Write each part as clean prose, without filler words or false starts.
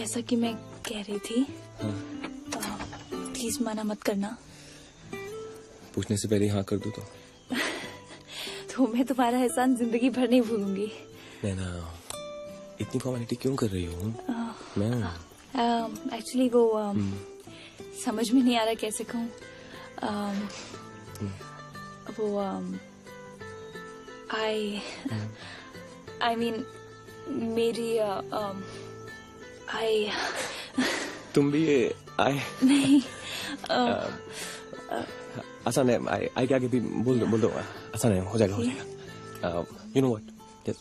जैसा कि मैं कह रही थी, प्लीज मना मत करना। पूछने से पहले हाँ कर दूं तो मैं तुम्हारा एहसान जिंदगी भर नहीं भूलूंगी। नैना, इतनी फॉर्मेलिटी क्यों कर रही हूँ मैं? एक्चुअली वो समझ में नहीं आ रहा कैसे कहूँ। वो आई मीन मेरी तुम भी आई नहीं आसान है। आई के आगे भी बोल दो आसान है, हो जाएगा। You know what, just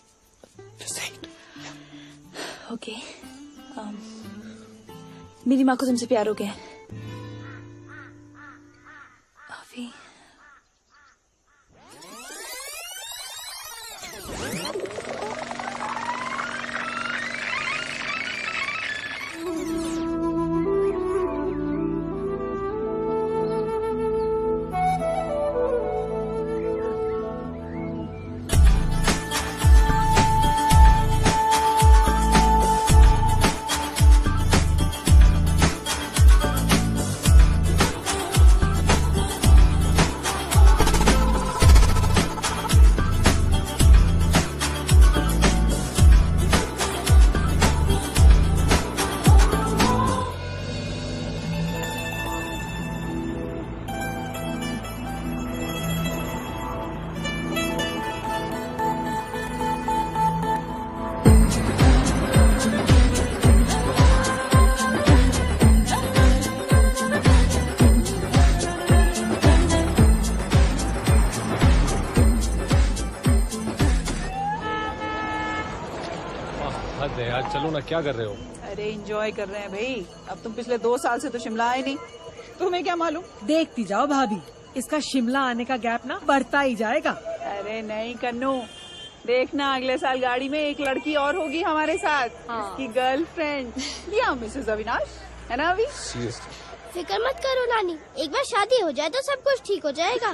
say it. Okay, मेरी माँ को तुमसे प्यार हो गया है। अभी यार चलो ना, क्या कर रहे हो? अरे एंजॉय कर रहे हैं भाई। अब तुम पिछले 2 साल से तो शिमला आए नहीं, तुम्हें क्या मालूम। देखती जाओ भाभी, इसका शिमला आने का गैप ना बढ़ता ही जाएगा। अरे नहीं कन्नू, देखना अगले साल गाड़ी में एक लड़की और होगी हमारे साथ, इसकी गर्लफ्रेंड। या मिसेस अविनाश, है ना? अभी फिक्र मत करो नानी, एक बार शादी हो जाए तो सब कुछ ठीक हो जाएगा।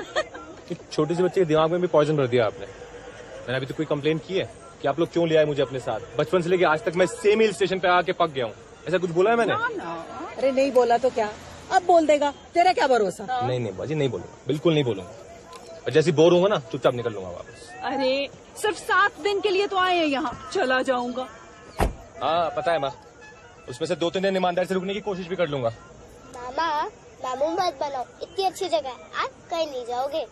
छोटी सी बच्चे के दिमाग में भी पॉइजन भर दिया आपने। मैंने अभी तो कोई कंप्लेंट की है कि आप लोग क्यों ले आए मुझे अपने साथ? बचपन से लेके आज तक मैं सेम हिल स्टेशन पे आके पक गया हूँ। ऐसा कुछ बोला है मैंने? अरे नहीं बोला तो क्या, अब बोल देगा, तेरा क्या भरोसा। नहीं बाजी, नहीं बोलूंगा, बिल्कुल नहीं बोलूंगा। और जैसे बोर होगा ना, चुपचाप निकल लूंगा वापस। अरे सिर्फ 7 दिन के लिए तो आए हैं यहाँ, चला जाऊंगा। हाँ पता है माँ, उसमें से 2-3 दिन ईमानदारी से रुकने की कोशिश भी कर लूंगा। मामा मामू मत बनाओ, इतनी अच्छी जगह है, आप कहीं नहीं जाओगे।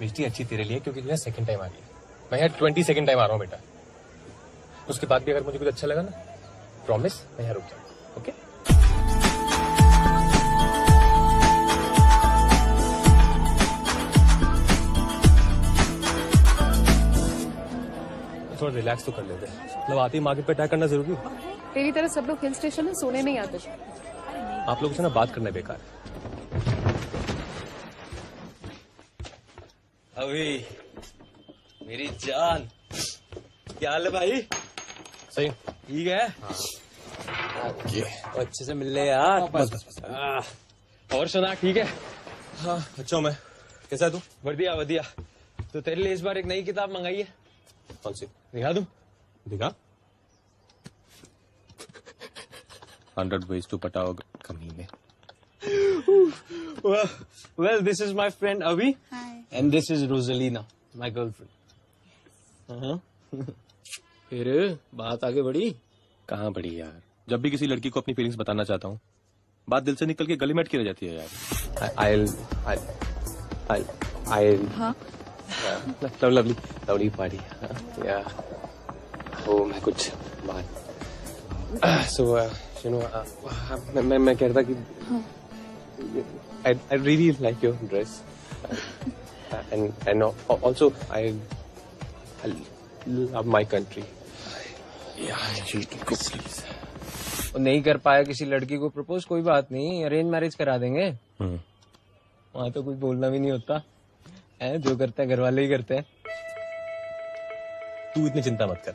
मिष्टी अच्छी तेरे लिए, क्योंकि तुझे सेकंड टाइम आ रही है। मैं यहाँ 22nd टाइम आ रहा हूँ बेटा। उसके बाद भी अगर मुझे कुछ अच्छा लगा ना, प्रॉमिस मैं यहाँ रुक जाऊंगा। ओके? थोड़ा रिलैक्स तो कर लेते हैं। मतलब आते ही मार्केट पे अटैक करना जरूरी है? तेरी तरह सब लोग हिल स्टेशन में सोने नहीं आते। आप लोगों से ना बात करना बेकार है। अभी मेरी जान, क्या हाल है भाई? सही ठीक है। तो अच्छे से मिल ले यार। बस। और सुना, ठीक है? हाँ अच्छा हूँ मैं। कैसा है तू? बढ़िया बढ़िया। तो तेरे लिए इस बार एक नई किताब मंगाई है। कौन सी? दिखा दूं? दिखा। 100 ways to पटाओ कमीने। Well, this is my friend Avi. Hi. And this is Rosalina, my girlfriend. फिर बात आगे बढ़ी? कहाँ बढ़ी यार? जब भी किसी लड़की को अपनी फीलिंग्स बताना चाहता हूँ, बात दिल से निकल के गले में अटकी रह जाती है यार। I'll हाँ लवली पार्टी। या वो मैं कुछ बात सो यू नो मैं कह रहा था कि I really like your dress and also I love my country. नहीं कर पाया किसी लड़की को प्रपोज, कोई बात नहीं, अरेंज मैरिज करा देंगे। वहाँ तो कुछ बोलना भी नहीं होता है, जो करते हैं घर वाले ही करते हैं। तू इतनी चिंता मत कर।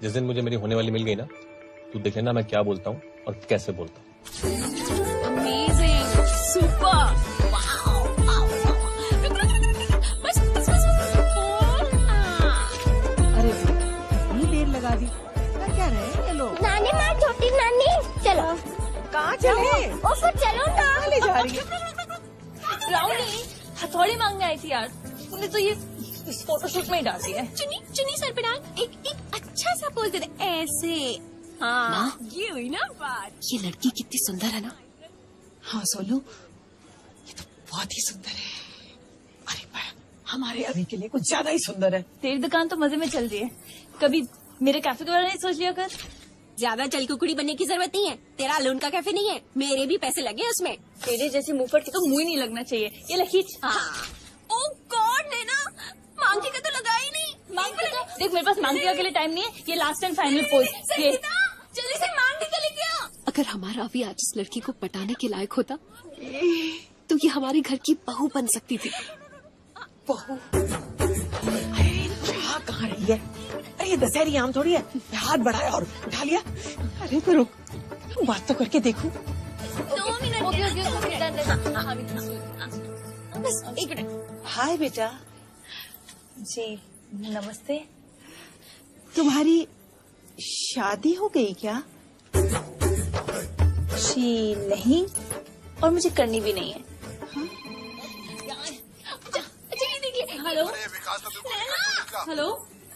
जिस दिन मुझे मेरी होने वाली मिल गई ना, तू देख लेना मैं क्या बोलता हूँ और कैसे बोलता हूँ। अमेजिंग, सुपर, अरे इतनी देर लगा दी, क्या रहे हैं ये लोग? नानी माँ छोटी चले। ओ फिर चलो ना। ले जा रही है। राहुल हथौड़ी मांगने आई थी यार, तूने तो ये इस फोटोशूट में ही डाल दिया है। चुनी चुनी सर पे डाल, एक अच्छा सा पोज दे दे ऐसे। हाँ ये हुई ना बात। ये लड़की कितनी सुंदर है ना। हाँ सोनू, ये तो बहुत ही सुंदर है। अरे हमारे अभी के लिए कुछ ज्यादा ही सुंदर है। तेरी दुकान तो मजे में चल रही है, कभी मेरे कैफे के बारे में सोच लिया कर। ज्यादा चलकुकुड़ी बनने की जरूरत नहीं है, तेरा अलोन का कैफे नहीं है, मेरे भी पैसे लगे हैं उसमें। तेरे जैसी मुंहफट की तो मुंह ही नहीं लगना चाहिए। ये लखीच। ओ गॉड नैना, मांगने का तो लगा ही नहीं। मांगने का देख, मेरे पास मांगने के लिए टाइम नहीं है। ये लास्ट एंड फाइनल पोज। ये जल्दी से मांग निकल गया। अगर हमारा अभी आज इस लड़की को पटाने के लायक होता तो ये हमारे घर की बहू बन सकती थी। बहू? अरे क्या कहाँ रही है? अरे ये दशहरी आम थोड़ी है, हाथ बढ़ाया और उठा लिया। अरे तो रुक, बात तो करके देखूं। 2 मिनट। बस एक मिनट। हाय बेटा, जी नमस्ते। तुम्हारी शादी हो गई क्या? जी नहीं, और मुझे करनी भी नहीं है। Hello hello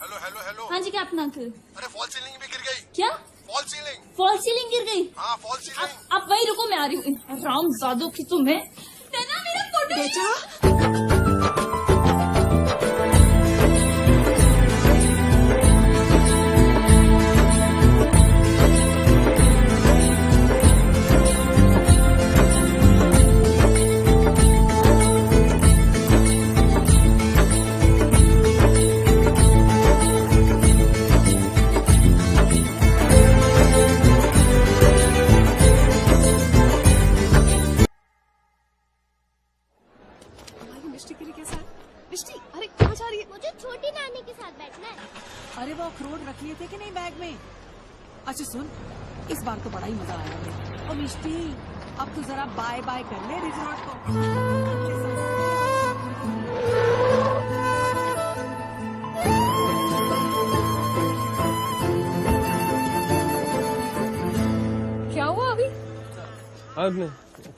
hello hello hello. हाँ जी, क्या अपना अंकल? अरे फॉल सीलिंग भी गिर गई। क्या? Fall ceiling. फॉल सीलिंग गिर गई? हाँ फॉल सीलिंग। आप वही रुको, मैं आ रही हूँ। राम जादू की तुम्हें। नैना मेरा फोटो। बेटा मिष्टी के लिए कैसा है? मिष्टी, अरे कहाँ जा रही है? मुझे छोटी नानी के साथ बैठना है। अरे वो अखरोट रख लिए थे कि नहीं बैग में? अच्छा सुन, इस बार तो बड़ा ही मजा आया हमें। और मिष्टी, अब तू जरा बाय बाय कर ले रिजॉर्ट को। क्या हुआ अभी?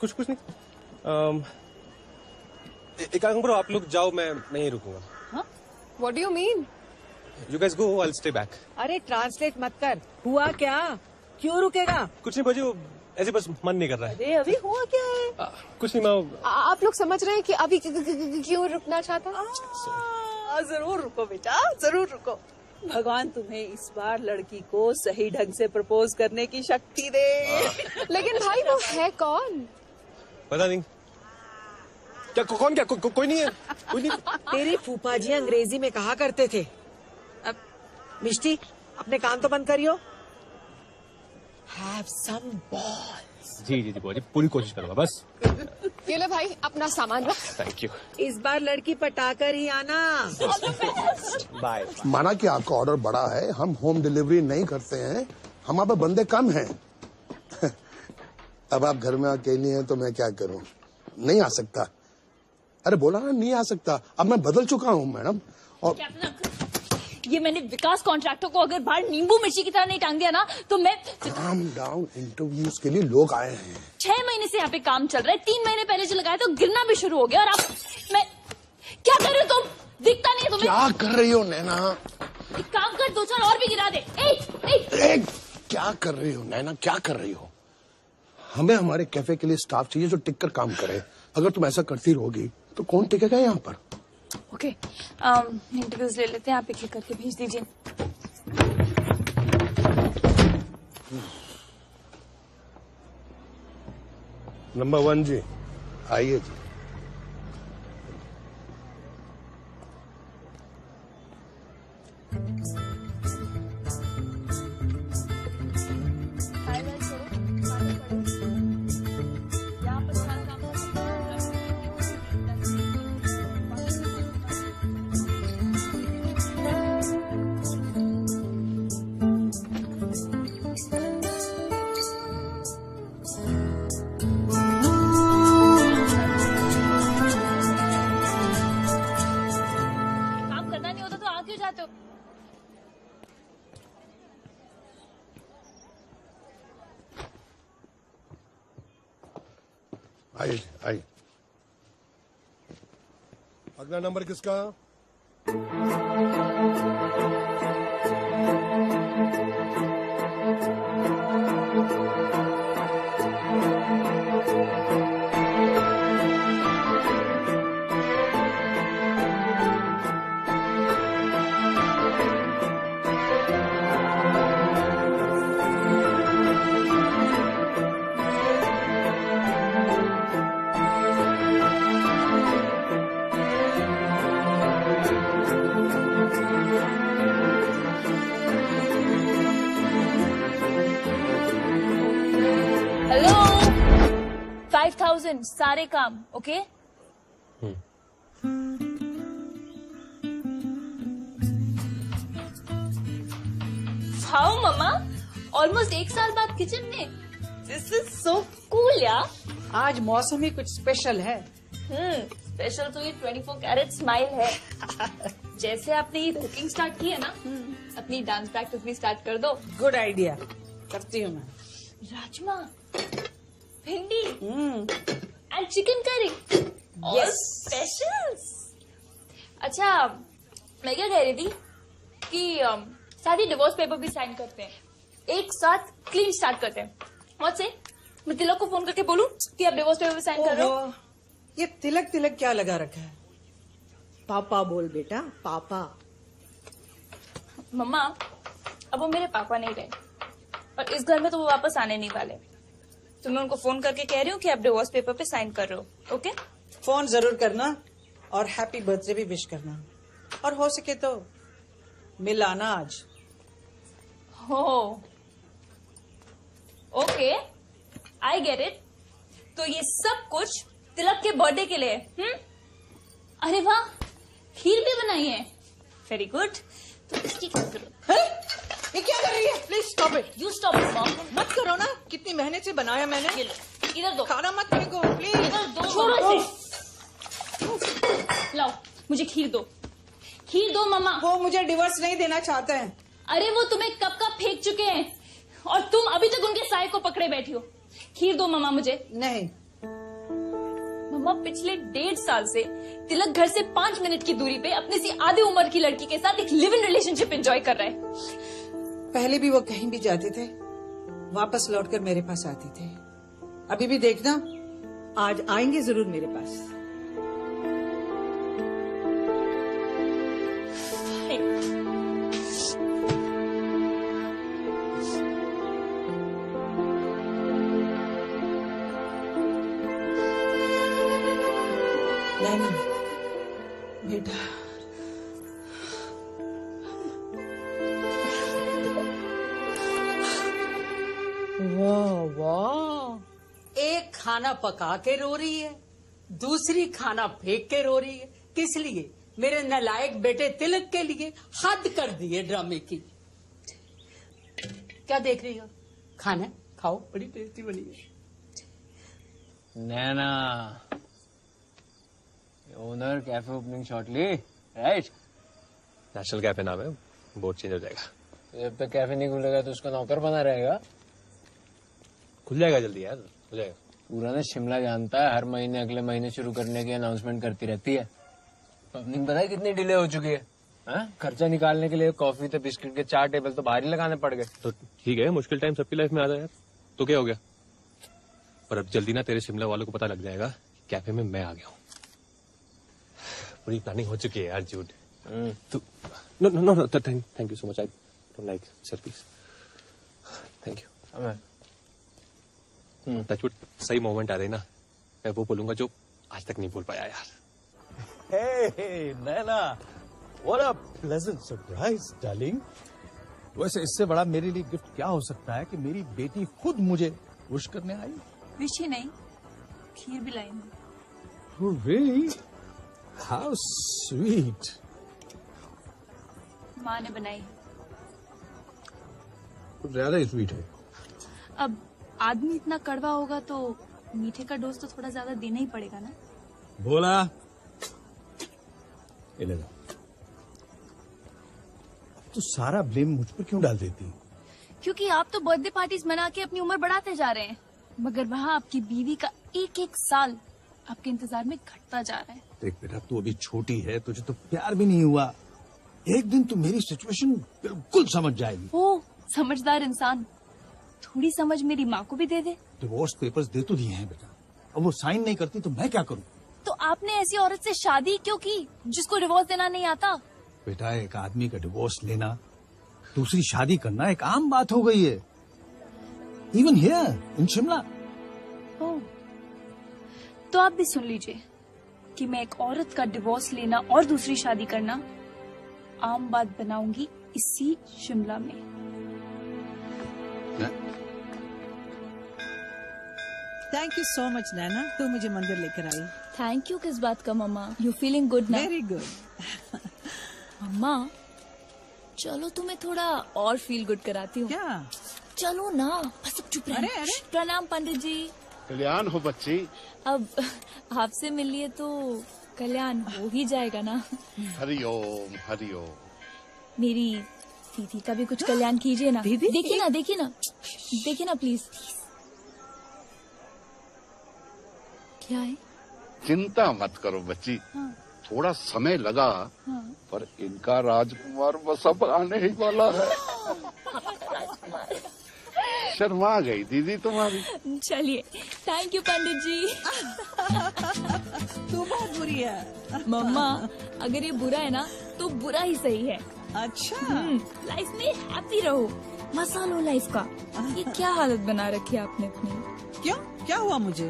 कुछ नहीं। एक काम करो, आप लोग जाओ, मैं यहीं रुकूंगा। What do you mean? You guys go, I will stay back. अरे ट्रांसलेट मत कर, हुआ क्या? क्यों रुकेगा? कुछ नहीं बाजी, वो ऐसे बस मन नहीं कर रहा है। अरे अभी हुआ क्या है? कुछ नहीं, मैं आप लोग समझ रहे हैं कि अभी क्यों रुकना चाहता? जरूर रुको बेटा, जरूर रुको। भगवान तुम्हें इस बार लड़की को सही ढंग से प्रपोज करने की शक्ति दे। लेकिन भाई वो है कौन? पता नहीं। क्या कौन? क्या कोई नहीं है? कोई नहीं। तेरे फूफा जी अंग्रेजी में कहा करते थे। अब मिष्टी, अपने कान तो बंद करियो। Have some balls. जी बुआ जी, पूरी कोशिश करूंगा बस। ये ले भाई, अपना सामान रख। Thank you. इस बार लड़की पटाकर ही आना। बाय। माना कि आपका ऑर्डर बड़ा है, हम होम डिलीवरी नहीं करते हैं, हमारे पे बंदे कम हैं। अब आप घर में अकेली हैं तो मैं क्या करूं? नहीं आ सकता। अरे बोला ना, नहीं आ सकता। अब मैं बदल चुका हूं मैडम। और ये मैंने विकास कॉन्ट्रैक्टर को अगर बाहर नींबू मिर्ची की तरह नहीं टांग दिया ना तो मैं। काम डाउन, इंटरव्यूज के लिए लोग आए हैं। 6 महीने से यहाँ पे काम चल रहा है, 3 महीने पहले जो लगाया तो गिरना भी शुरू हो गया। और आप मैं क्या कर रही हो? तुम दिखता नहीं है तुम्हें? क्या कर रही हो नैना? एक काम कर, 2-4 और भी गिरा दे। एक क्या कर रही हो नैना? क्या कर रही हो? हमें हमारे कैफे के लिए स्टाफ चाहिए जो टिक कर काम करे। अगर तुम ऐसा करती रहोगी तो कौन टिकेगा यहाँ पर? ओके, इंटरव्यूज ले लेते हैं, आप एक-एक करके भेज दीजिए। नंबर 1 जी, आइए जी। आइए आइए। अगला नंबर किसका? हेलो 5000 सारे काम ओके। हाउ मम्मा ऑलमोस्ट 1 साल बाद किचन में। दिस इज सो कूल यार। आज मौसम ही कुछ स्पेशल है। स्पेशल तो ये 24 कैरेट स्माइल है। जैसे आपने ये कुकिंग स्टार्ट की है ना, अपनी डांस प्रैक्टिस भी स्टार्ट कर दो। गुड आइडिया, करती हूँ मैं। राजमा, भिंडी and chicken curry, all specials. अच्छा मैं क्या कह रही थी कि साथ ही डिवोर्स पेपर भी साइन करते हैं, एक साथ क्लीन स्टार्ट करते हैं। व्हाट से मैं तिलक को फोन करके बोलूं कि आप डिवोर्स पेपर भी साइन कर रहे हो? ये तिलक तिलक क्या लगा रखा है? पापा बोल बेटा, पापा। मम्मा अब वो मेरे पापा नहीं रहे और इस घर में तो वो वापस आने नहीं वाले, तो मैं उनको फोन करके कह रही हूँ कि आप डिवोर्स पेपर पे साइन कर रहे हो। ओके? फोन जरूर करना और हैप्पी बर्थडे भी विश करना, और हो सके तो मिल आना आज। हो ओके, आई गेट इट। तो ये सब कुछ तिलक के बर्थडे के लिए। अरे वाह, खीर भी बनाई है, वेरी गुड। तो इसकी क्या जरूरत है? ये क्या कर रही है? Please stop it. You stop it mom. मत करो ना, कितनी मेहनत से बनाया मैंने। ये लो, इधर दो। खाना मत फेंको प्लीज। इधर दो, छोड़ो इसे। लाओ मुझे खीर दो, खीर दो मम्मा। वो मुझे डिवोर्स नहीं देना चाहते हैं। अरे वो तुम्हें कब का फेंक चुके हैं और तुम अभी तक उनके साय को पकड़े बैठी हो। खीर दो मम्मा मुझे। नहीं। मम्मा पिछले 1.5 साल से तिलक घर से 5 मिनट की दूरी पे अपनी सी आधी उम्र की लड़की के साथ एक लिव इन रिलेशनशिप एंजॉय कर रहा है। पहले भी वो कहीं भी जाते थे वापस लौटकर मेरे पास आते थे। अभी भी देखना, आज आएंगे जरूर मेरे पास। नहीं बेटा, वाह वाह, एक खाना पका के रो रही है, दूसरी खाना फेंक के रो रही है। किस लिए? मेरे नालायक बेटे तिलक के लिए। हद कर दी है ड्रामे की। क्या देख रही हो? खाना खाओ, बड़ी टेस्टी बनी है। Naina, owner cafe opening shortly, right? National cafe नाम है, बोर्ड चेंज हो जाएगा। तो जब तक कैफे नहीं खुलेगा तो उसका नौकर बना रहेगा। खुल जाएगा जल्दी यार, हो जाएगा। पूरा ना शिमला जानता है, हर महीने अगले महीने शुरू करने की अनाउंसमेंट करती रहती है। ओपनिंग पता है कितनी डिले हो चुकी है? खर्चा निकालने के लिए कॉफी तो बिस्किट के 4 टेबल तो बाहर ही लगाने पड़ गए। तो ठीक है, मुश्किल टाइम सबकी लाइफ में आता है यार, तो क्या हो गया? पर अब जल्दी ना तेरे शिमला वालों को पता लग जाएगा कैफे में मैं आ गया हूँ। पूरी प्लानिंग हो चुकी है यार जूड। तो no no no, thank you so much. I don't like service. Thank you. Touchwood, सही मोमेंट आ रही ना, मैं वो बोलूंगा जो आज तक नहीं बोल पाया यार। Hey, Naina, what a pleasant surprise, darling. वैसे इससे बड़ा मेरे लिए गिफ्ट क्या हो सकता है कि मेरी बेटी खुद मुझे विश करने आई। विश ही नहीं, खीर भी लाई हूँ। Oh, really? How sweet. माँ ने बनाई। कुछ ज्यादा ही स्वीट है। अब आदमी इतना कड़वा होगा तो मीठे का डोज तो थोड़ा ज्यादा देना ही पड़ेगा ना। बोला ये ले लो। तो सारा ब्लेम मुझ पर क्यों डाल देती? क्योंकि आप तो बर्थडे पार्टीज मना के अपनी उम्र बढ़ाते जा रहे हैं। मगर वहाँ आपकी बीवी का एक एक साल आपके इंतजार में घटता जा रहा है। देख बेटा, तू अभी छोटी है, तुझे तो प्यार भी नहीं हुआ। एक दिन तू मेरी सिचुएशन बिल्कुल समझ जाएगी। ओ समझदार इंसान, थोड़ी समझ मेरी माँ को भी दे दे। डिवोर्स पेपर्स दे तो दिए हैं बेटा, अब वो साइन नहीं करती तो मैं क्या करूं? तो आपने ऐसी औरत से शादी क्यों की जिसको डिवोर्स देना नहीं आता? बेटा, एक आदमी का डिवोर्स लेना, दूसरी शादी करना एक आम बात हो गई है, इवन हियर इन शिमला। ओह, तो आप भी सुन लीजिए कि मैं एक औरत का डिवोर्स लेना और दूसरी शादी करना आम बात बनाऊंगी इसी शिमला में। थैंक यू सो मच नैना, तू मुझे मंदिर लेकर आई। थैंक यू किस बात का मम्मा? यू फीलिंग गुड ना? Very good. मम्मा चलो तुम्हें थोड़ा और फील गुड कराती हूँ। क्या? चलो ना, बस अब चुप रहना। अरे। प्रणाम पंडित जी। कल्याण हो बच्ची। अब आपसे मिल लिए तो कल्याण हो ही जाएगा ना। हरिओम हरिओम। मेरी दीदी का भी कुछ कल्याण कीजिए ना। दीदी? देखिए ना, देखिए ना, देखिए ना प्लीज। क्या है? चिंता मत करो बच्ची, थोड़ा समय लगा, पर इनका राजकुमार बस अब आने ही वाला है। शर्मा गई दीदी तुम्हारी। चलिए, थैंक यू पंडित जी। तू बहुत बुरी है। मम्मा अगर ये बुरा है ना तो बुरा ही सही है। अच्छा। लाइफ में हैप्पी रहो, मजा लो लाइफ का। ये क्या हालत बना रखी है आपने अपनी? क्यों, क्या हुआ मुझे?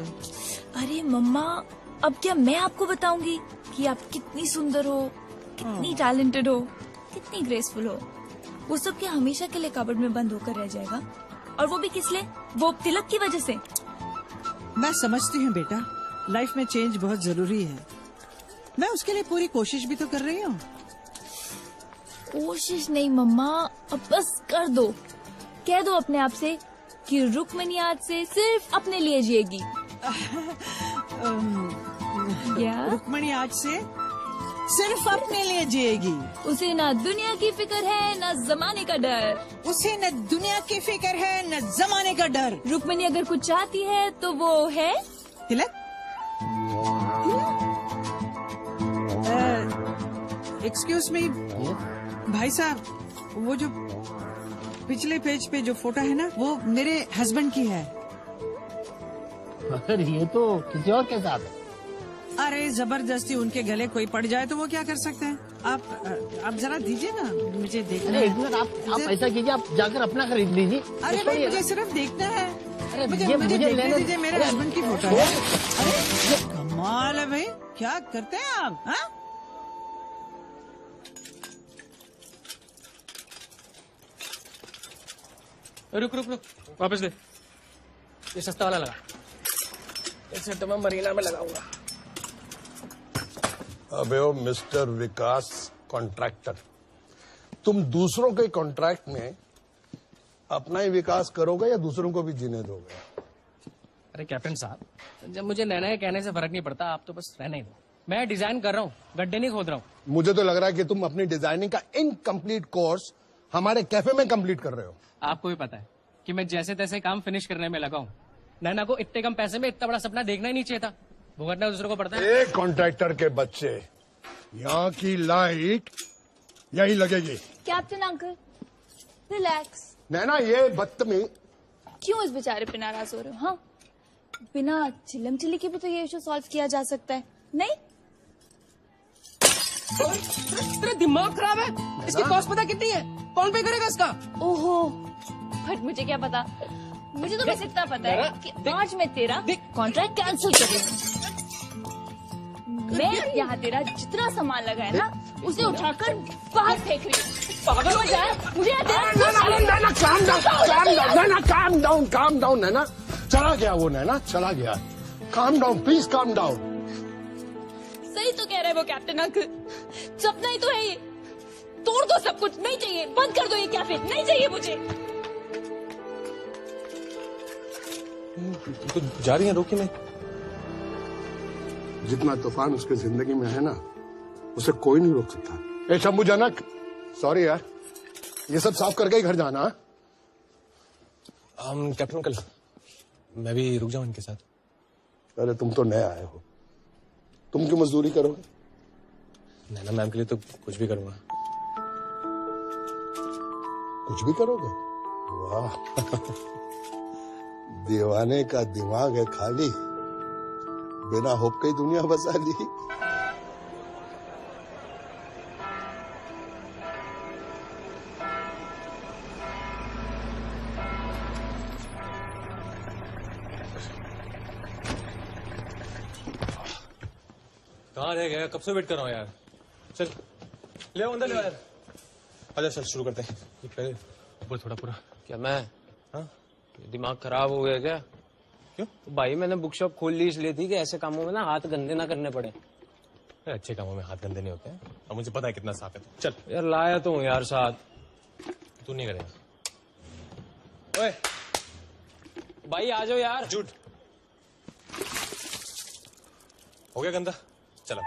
अरे मम्मा, अब क्या मैं आपको बताऊंगी कि आप कितनी सुंदर हो, कितनी टैलेंटेड हो, कितनी ग्रेसफुल हो। वो सब क्या हमेशा के लिए कबर्ड में बंद होकर रह जाएगा? और वो भी किस लिए? वो तिलक की वजह से। मैं समझती हूँ बेटा, लाइफ में चेंज बहुत जरूरी है। मैं उसके लिए पूरी कोशिश भी तो कर रही हूँ। कोशिश नहीं मम्मा, अब बस कर दो। कह दो अपने आप से कि रुक्मिणी आज से सिर्फ अपने लिए जिएगी। रुक्मिणी आज से सिर्फ अपने लिए जिएगी। उसे ना दुनिया की फिक्र है ना जमाने का डर। उसे न दुनिया की फिक्र है न जमाने का डर। रुक्मिणी अगर कुछ चाहती है तो वो है तिलक। एक्सक्यूज मी भाई साहब, वो जो पिछले पेज पे जो फोटो है ना, वो मेरे हस्बैंड की है। मगर ये तो किसी और के साथ है। अरे जबरदस्ती उनके गले कोई पड़ जाए तो वो क्या कर सकते हैं? आप जरा दीजिए ना, मुझे देखना है। आप ऐसा कीजिए, आप जाकर अपना खरीद लीजिए। अरे भाई, मुझे सिर्फ देखना है। अरे मुझे देखने दीजिए, मेरे हस्बैंड की फोटो है। अरे कमाल है भाई, क्या करते हैं आप? हाँ? रुक रुक रुक, वापस दे। ये सस्ता वाला लगा, इसे तो मैं मरीना में लगाऊंगा। अबे ओ मिस्टर विकास कॉन्ट्रैक्टर, तुम दूसरों के कॉन्ट्रैक्ट में अपना ही विकास करोगे या दूसरों को भी जीने दोगे? अरे कैप्टन साहब, जब मुझे नैना के कहने से फर्क नहीं पड़ता, आप तो बस रहने ही दो। मैं डिजाइन कर रहा हूँ, गड्ढे नहीं खोद रहा हूँ। मुझे तो लग रहा है कि तुम अपनी डिजाइनिंग का इनकम्प्लीट कोर्स हमारे कैफे में कंप्लीट कर रहे हो। आपको भी पता है कि मैं जैसे तैसे काम फिनिश करने में लगा हूँ। नैना को इतने कम पैसे में इतना बड़ा सपना देखना ही नहीं चाहिए था। भुगतना दूसरों को पड़ता है। एक कॉन्ट्रैक्टर के बच्चे, यहाँ की लाइट यही लगेगी। Captain uncle relax. नैना, ये बदतमीज। क्यों इस बेचारे पे नाराज हो रहे हो? हाँ, बिना चिल्लम चिल्ली के भी तो ये इशू सॉल्व किया जा सकता है, नहीं? तेरा दिमाग खराब है? इसकी कॉस्ट पता कितनी है? कौन पे करेगा इसका? ओहो, बट मुझे क्या पता। मुझे तो बस इतना पता है कि आज मैं तेरा कॉन्ट्रैक्ट कैंसिल कर रही हूँ। मैं यहाँ तेरा जितना सामान लगा है ना, उसे उठाकर बाहर फेंक रही हूँ। पागल हो जाए मुझे। काम डाउन नैना, चला गया वो, नैना चला गया। Calm down please, calm down. सही तो कह रहे हैं वो कैप्टन अंकल, सपना ही तो है ये। तोड़ दो सब कुछ, नहीं चाहिए, बंद कर दो ये कैफे, नहीं चाहिए मुझे। तो जा रही है, रोकी नहीं। जितना तूफान उसके जिंदगी में है ना, उसे कोई नहीं रोक सकता। ए शंभुजनक, सॉरी यार, ये सब साफ करके ही घर जाना। कैप्टन अंकल, मैं भी रुक जाऊं इनके साथ? अरे तुम तो नए आए हो, तुम क्यों मजदूरी करोगे? नैना मैम के लिए तो कुछ भी करूंगा। कुछ भी करोगे? वाह दीवाने का दिमाग है खाली, बिना होप के ही दुनिया बसा ली। कहाँ रह गया? कब से वेट कर रहा हूँ यार। चल ले आओ अंदर ले आओ यार। आजा चल शुरू करते हैं। ये पहले ऊपर थोड़ा पूरा। क्या मैं? हाँ दिमाग खराब हो गया क्या? क्यों? तो भाई मैंने बुक शॉप खोल ली इसलिए थी कि ऐसे कामों में ना हाथ गंदे ना करने पड़े। अच्छे कामों में हाथ गंदे नहीं होते हैं और मुझे पता है कितना साफ है। चल यार लाया तो हूँ यार साथ। तू नहीं करेगा। ओए भाई आ जाओ यार। झूठ हो गया गंदा। चलो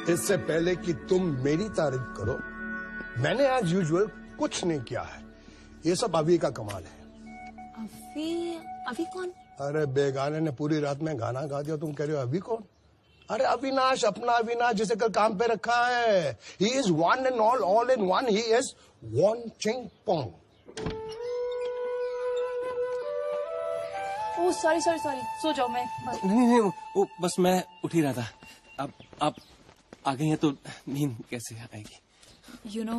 इससे पहले कि तुम मेरी तारीफ करो, मैंने आज यूजुअल कुछ नहीं किया है। ये सब अभी का कमाल है। अभी कौन? अरे बेगाने ने पूरी रात में गाना गा दिया, तुम कह रहे हो अभी कौन? अरे अविनाश, अपना अविनाश जिसे कल काम पे रखा है। He is one and all in one. He is one Ching Pong. Oh sorry सो जाओ। मैं नहीं वो बस मैं उठ ही रहा था। अब आप आ गई हैं तो नींद कैसे आएगी? यू नो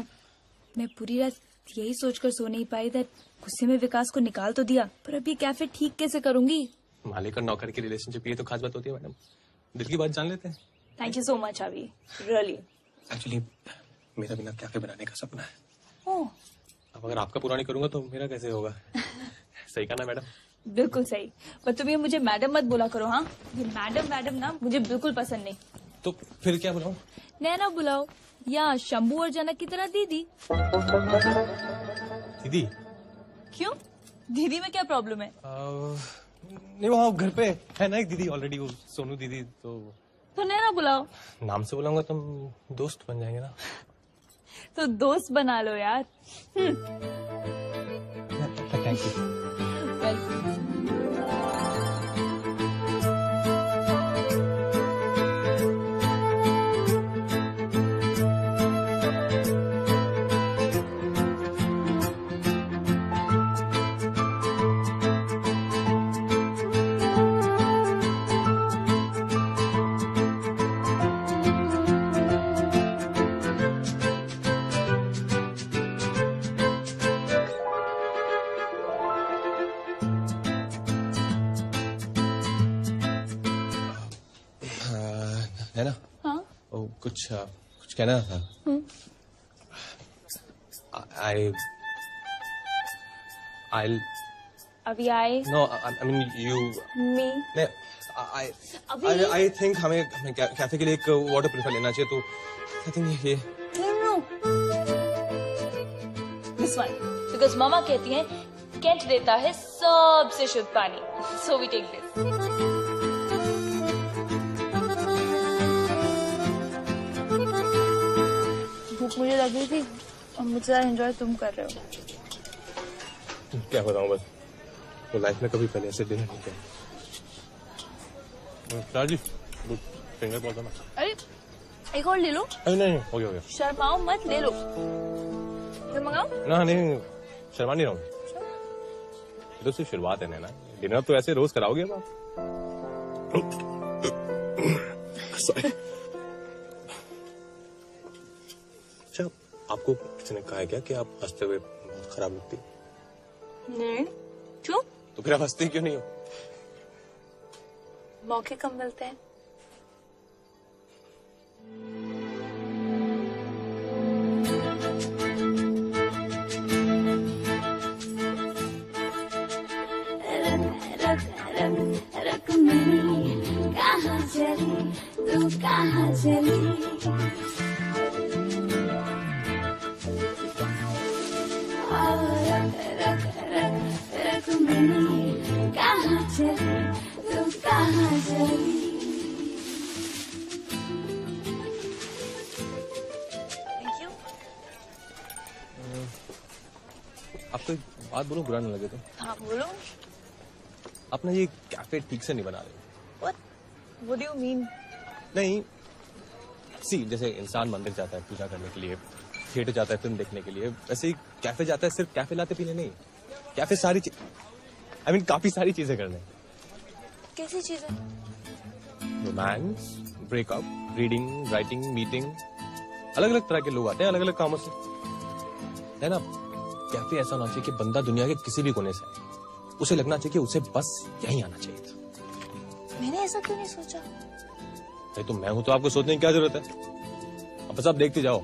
मैं पूरी रात यही सोचकर सो नहीं पाई था। गुस्से में विकास को निकाल तो दिया, पर अभी कैफे ठीक कैसे करूंगी? मालिक और नौकर की रिलेशनशिप ये तो खास बात होती है मैडम। दिल की बात जान लेते हैं। थैंक यू सो मच अभी, रियली। एक्चुअली मेरा बिना कैफे बनाने का सपना है। ओह अब अगर आपका पूरा नहीं करूंगा तो मेरा कैसे होगा? सही कहा ना मैडम? बिल्कुल सही। पर तुम ये मुझे मैडम मत बोला करो। हाँ, ये मैडम ना मुझे बिल्कुल पसंद नहीं। तो फिर क्या बुलाऊं? नैना बुलाओ या शंभू और जनक की तरह दीदी। दीदी? क्यों? दीदी में क्या प्रॉब्लम है? नहीं वो घर पे है ना एक दीदी ऑलरेडी, वो सोनू दीदी। तो नैना बुलाओ। नाम से बुलाऊंगा तुम दोस्त बन जाएंगे ना। तो दोस्त बना लो यार। Thank you. वेलकम। है ना? हाँ? ओ, कुछ कहना था। I'll अभी आए। no I mean you me I think हमें कैफे के लिए एक वाटर प्यूरिफायर लेना चाहिए। तो I think ये दिस वन, बिकॉज मामा कहती हैं कैंट देता है सबसे शुद्ध पानी, सो वी टेक दिस। भूख मुझे लग रही थी और मुझे एंजॉय तुम कर रहे हो। क्या बताऊं, बस तो लाइफ में कभी पहले ऐसे डिनर नहीं किया। जी फिंगर बोल दो ना। अरे एक और ले लो। अरे नहीं हो गया शर्माओ मत, ले लो। फिर मंगाओ ना। नहीं शर्मा नहीं रहूंगी, ये तो सिर्फ शुरुआत है ना। डिनर तो ऐसे रोज कराओगे अब आप? अच्छा आपको किसी ने कहा है क्या कि आप हंसते हुए बहुत खराब लगती? नहीं। क्यों? तो फिर आप हंसती क्यों नहीं हो? मौके कम मिलते हैं। रुक्मिणी कहाँ चली तू कहाँ चली रुक्मिणी कहाँ चली तू कहाँ चली। आपको एक बात बोलो, बुरा ना लगे तो? हाँ बोलो। आप ना ये कैफे ठीक से नहीं बना रहे। What do you mean? नहीं, सी जैसे इंसान मंदिर जाता है पूजा करने के लिए, थिएटर जाता है फिल्म देखने के लिए, वैसे ही कैफे जाता है सिर्फ कैफे लाते पीने नहीं, कैफे सारी काफी सारी चीजें करने। कैसी चीजें? Romance, breakup, reading, writing, meeting, अलग अलग तरह के लोग आते हैं अलग अलग कामों से, है ना। कैफे ऐसा होना चाहिए कि बंदा दुनिया के किसी भी कोने से आए, उसे लगना चाहिए कि उसे बस यहीं आना चाहिए था। मैंने ऐसा क्यों नहीं सोचा? नहीं तो मैं हूं तो आपको सोचने की क्या जरूरत है। अब बस आप देखते जाओ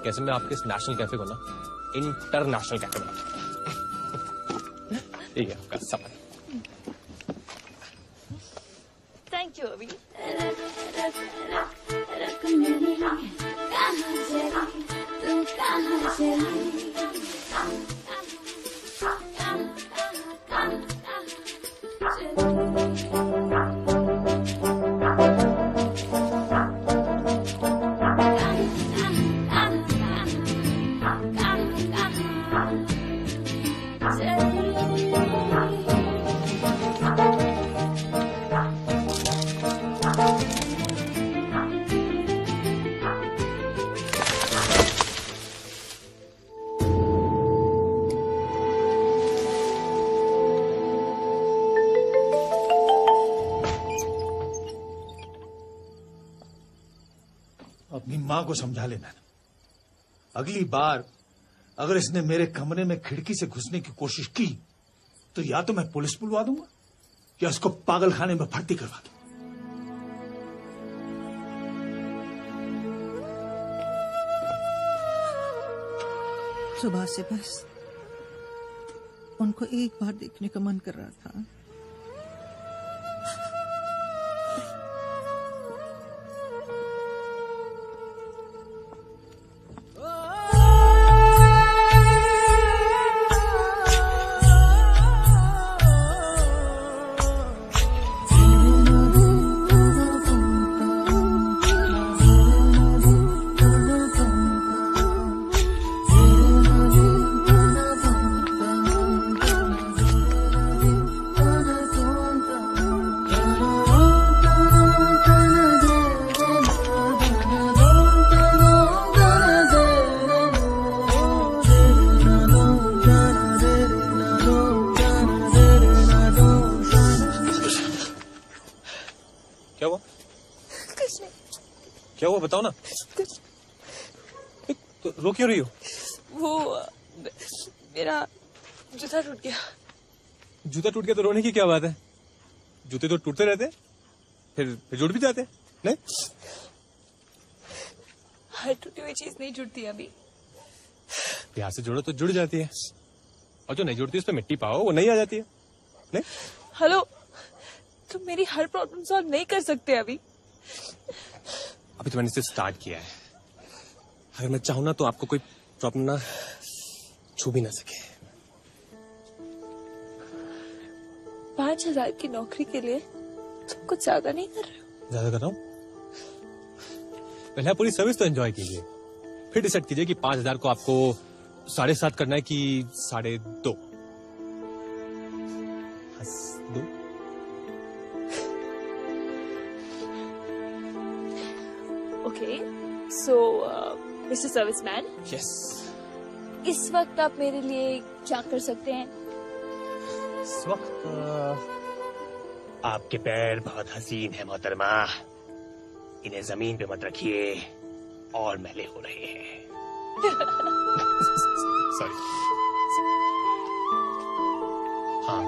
कैसे मैं आपके इस नेशनल कैफे को ना इंटरनेशनल कैफे बना दूं। ठीक है आपका सपना। थैंक यू अभी। रुक्मिणी कहाँ चली तू कहाँ चली। अपनी माँ को समझा लेना। अगली बार अगर इसने मेरे कमरे में खिड़की से घुसने की कोशिश की तो या तो मैं पुलिस बुलवा दूंगा या उसको पागल खाने में भर्ती करवा दूंगा। सुबह से बस उनको एक बार देखने का मन कर रहा था। क्या हुआ? कुछ नहीं। क्या हुआ बताओ ना। तो रो क्यों रही हो? वो मेरा जूता टूट गया। जूता टूट गया तो रोने की क्या बात है? जूते तो टूटते रहते हैं, फिर जुड़ भी जाते हैं। नहीं, हर टूटी हुई चीज नहीं जुड़ती अभी। प्यार से जोड़ो तो जुड़ जाती है, और जो नहीं जुड़ती उस पर मिट्टी पाओ वो नहीं आ जाती है। नहीं, हेलो, तुम मेरी हर प्रॉब्लम सॉल्व नहीं कर सकते अभी। अभी तो मैंने इसे स्टार्ट किया है। अगर मैं चाहूं ना तो आपको कोई प्रॉब्लम ना छू भी ना सके। 5,000 की नौकरी के लिए तुम कुछ ज्यादा नहीं कर रहे हो? ज्यादा कर रहा हूं? पहले आप पूरी सर्विस तो एंजॉय कीजिए, फिर डिसाइड कीजिए कि 5,000 को आपको 7.5 करना है कि 2.5। हंस दो। ओके, सो मिस्टर सर्विसमैन, यस, इस वक्त आप मेरे लिए क्या कर सकते हैं? इस वक्त आपके पैर बहुत हसीन है मोहतरमा, इन्हें जमीन पे मत रखिए और मैले हो रहे हैं। सॉरी। हाँ,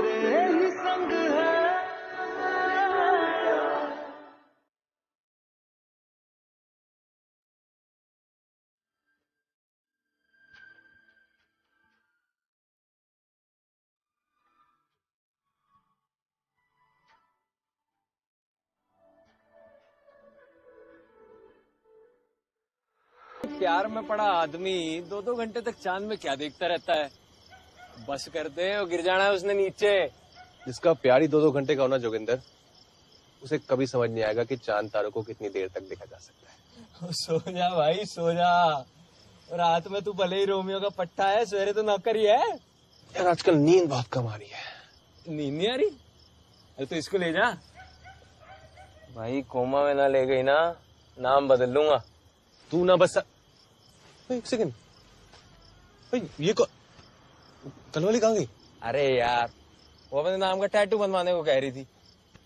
तेरे ही संग है। प्यार में पड़ा आदमी 2-2 घंटे तक चांद में क्या देखता रहता है? बस कर दे, वो गिर जाना है उसने नीचे। जिसका प्यार ही 2-2 घंटे का होना जोगिंदर, उसे कभी समझ नहीं आएगा कि चांद तारों को कितनी देर तक देखा जा सकता है। सो जा भाई सो जा। रात में तू भले ही रोमियो का पट्टा है, सवेरे तो नौकर ही है। यार आजकल नींद बहुत कम आ रही है। नींद नहीं आ रही? अरे तो इसको ले जा भाई। कोमा में ना ले गई ना, नाम बदल लूंगा। तू ना बस एक सेकंड, ये कल वाली कहाँ गई? अरे यार वो अपने नाम का टैटू बनवाने को कह रही थी।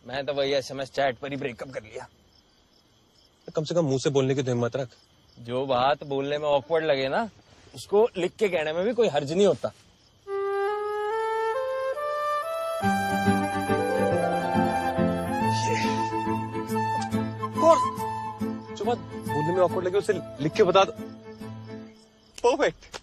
मैं तो वही SMS चैट पर ही ब्रेकअप कर लिया। कम से कम मुंह से बोलने की तो हिम्मत रख। जो बात बोलने में ऑकवर्ड लगे ना, उसको लिख के कहने में भी कोई हर्ज नहीं होता। जो बात बोलने में ऑकवर्ड लगे उसे लिख के बता दो। Perfect.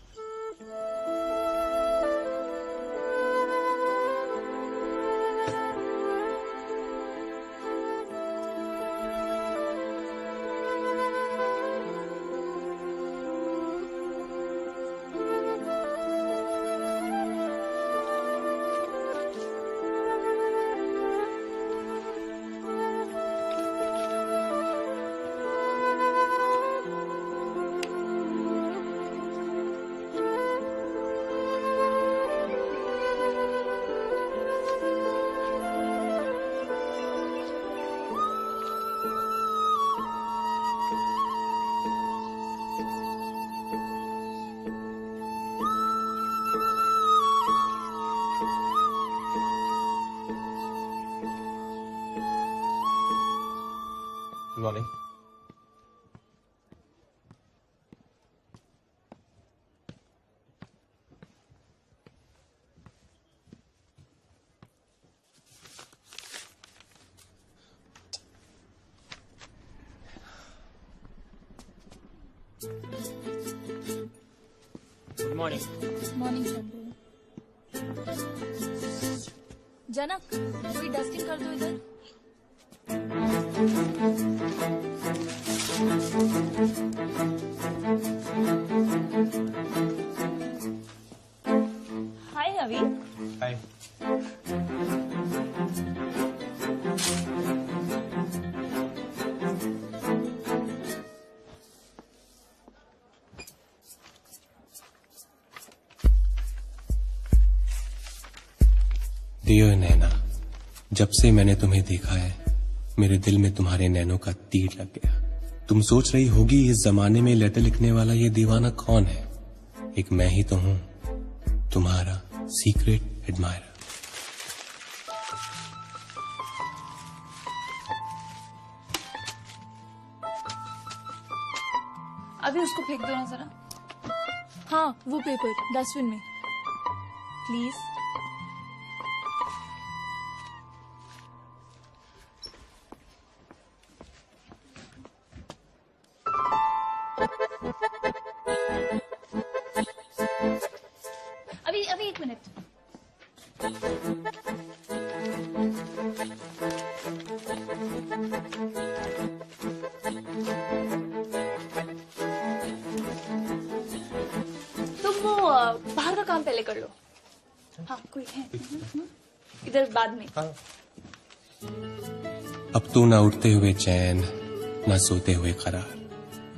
Morning. Good morning. Morning Chandu. Janak थोड़ी डस्टिंग कर दो इधर। हाय अभी। हाय। डियर नैना, जब से मैंने तुम्हें देखा है मेरे दिल में तुम्हारे नैनों का तीर लग गया। तुम सोच रही होगी इस जमाने में लेटर लिखने वाला ये दीवाना कौन है? एक मैं ही तो हूं, तुम्हारा सीक्रेट एडमायरर। अभी उसको फेंक दो ना जरा। हाँ वो पेपर डस्टबिन में प्लीज। अभी एक मिनट। तुम वो बाहर का काम पहले कर लो। हाँ कोई है इधर बाद में। अब तो ना उठते हुए चैन ना सोते हुए करार।